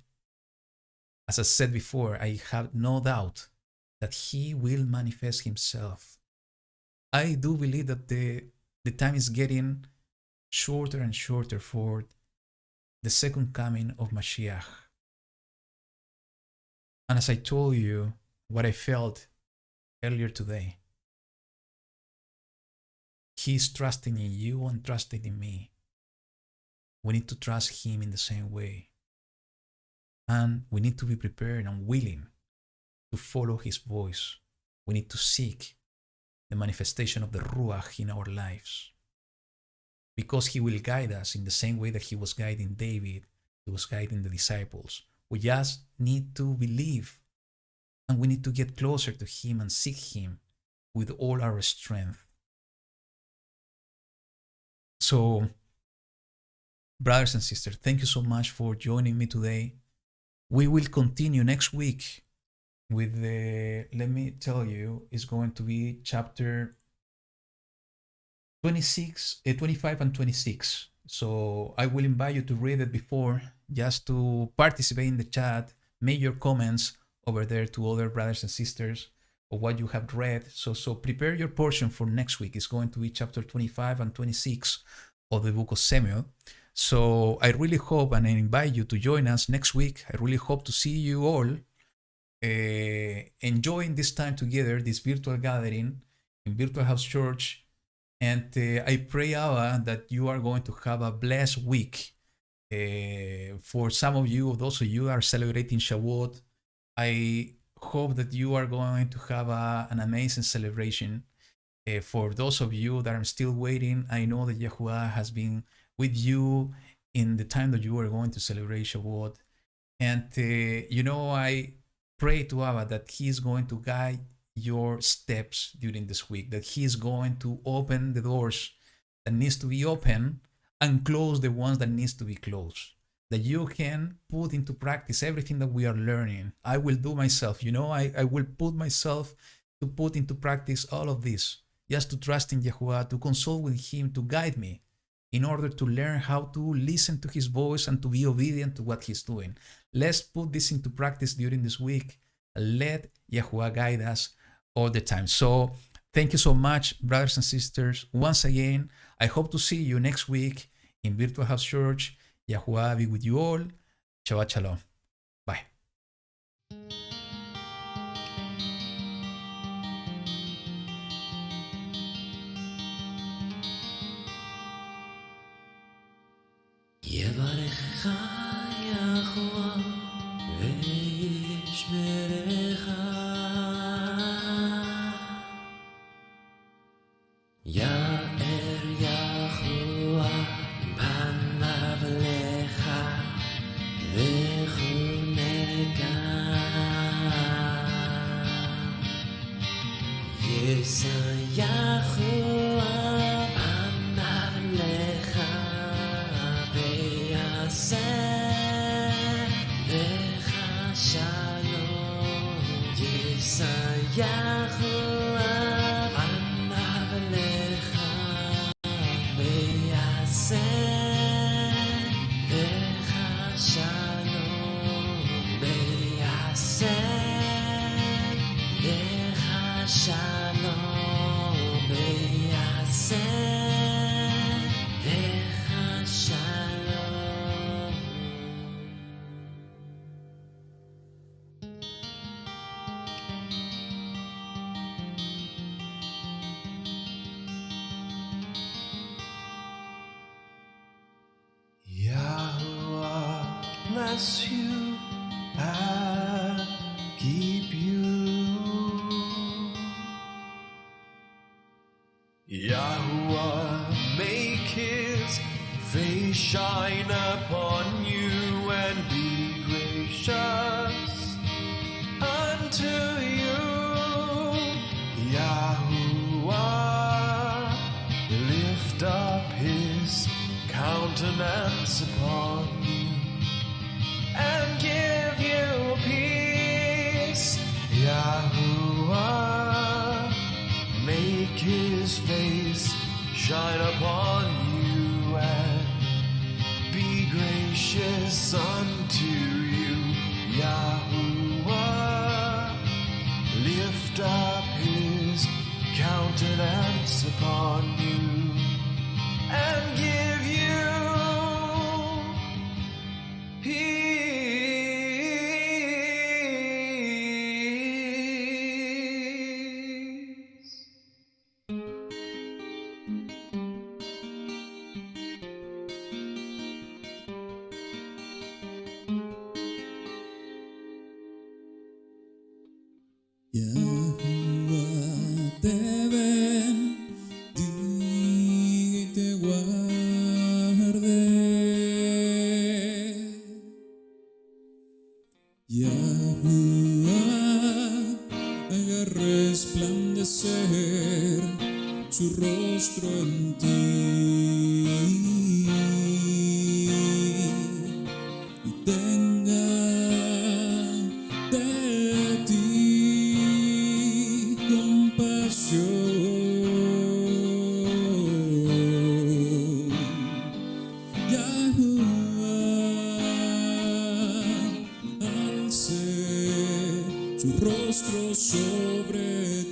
As I said before, I have no doubt that he will manifest himself. I do believe that the time is getting shorter and shorter for the second coming of Mashiach. And as I told you what I felt earlier today, he's trusting in you and trusting in me. We need to trust him in the same way. And we need to be prepared and willing to follow his voice. We need to seek the manifestation of the Ruach in our lives, because he will guide us in the same way that he was guiding David, he was guiding the disciples. We just need to believe, and we need to get closer to him and seek him with all our strength. So, brothers and sisters, thank you so much for joining me today. We will continue next week with let me tell you, it's going to be chapter 25 and 26. So I will invite you to read it before, just to participate in the chat, make your comments over there to other brothers and sisters of what you have read. So prepare your portion for next week. It's going to be chapter 25 and 26 of the book of Samuel. So I really hope, and I invite you to join us next week. I really hope to see you all enjoying this time together, this virtual gathering in Virtual House Church. And I pray, Abba, that you are going to have a blessed week. For some of you, those of you who are celebrating Shavuot, I hope that you are going to have an amazing celebration. For those of you that are still waiting, I know that Yahuwah has been with you in the time that you are going to celebrate Shavuot. And, I pray to Abba that he is going to guide your steps during this week, that He is going to open the doors that needs to be open and close the ones that needs to be closed, that you can put into practice everything that we are learning. I will do myself, I will put myself to put into practice all of this, just to trust in Yahuwah, to consult with Him, to guide me in order to learn how to listen to His voice and to be obedient to what He's doing. Let's put this into practice during this week. Let Yahuwah guide us all the time. So thank you so much, brothers and sisters. Once again, I hope to see you next week in Virtual House Church. Yahuwah be with you all. Shabbat Shalom. Bye. יברכך יחוה וישמרך, יאר יחוה פניו לך ויחונקה, יישא יחוה פניו לך לך שלום, יישא יחוה פניו לך ויעשה לך שלום, ויעשה לך שלום, ויעשה לך שלום. Yahuwah bless you and keep you. Yahuwah make His face shine upon you and be gracious unto you. Yahuwah lift up His countenance upon you and give you peace. Yahuwah make His face shine upon you and be gracious unto you. Yahuwah lift up His countenance upon you and give you peace. Yahuwah te bendiga y te guarde. Yahuwah haga resplandecer su rostro en ti y tenga de ti compasión. Yahuwah alce su rostro sobre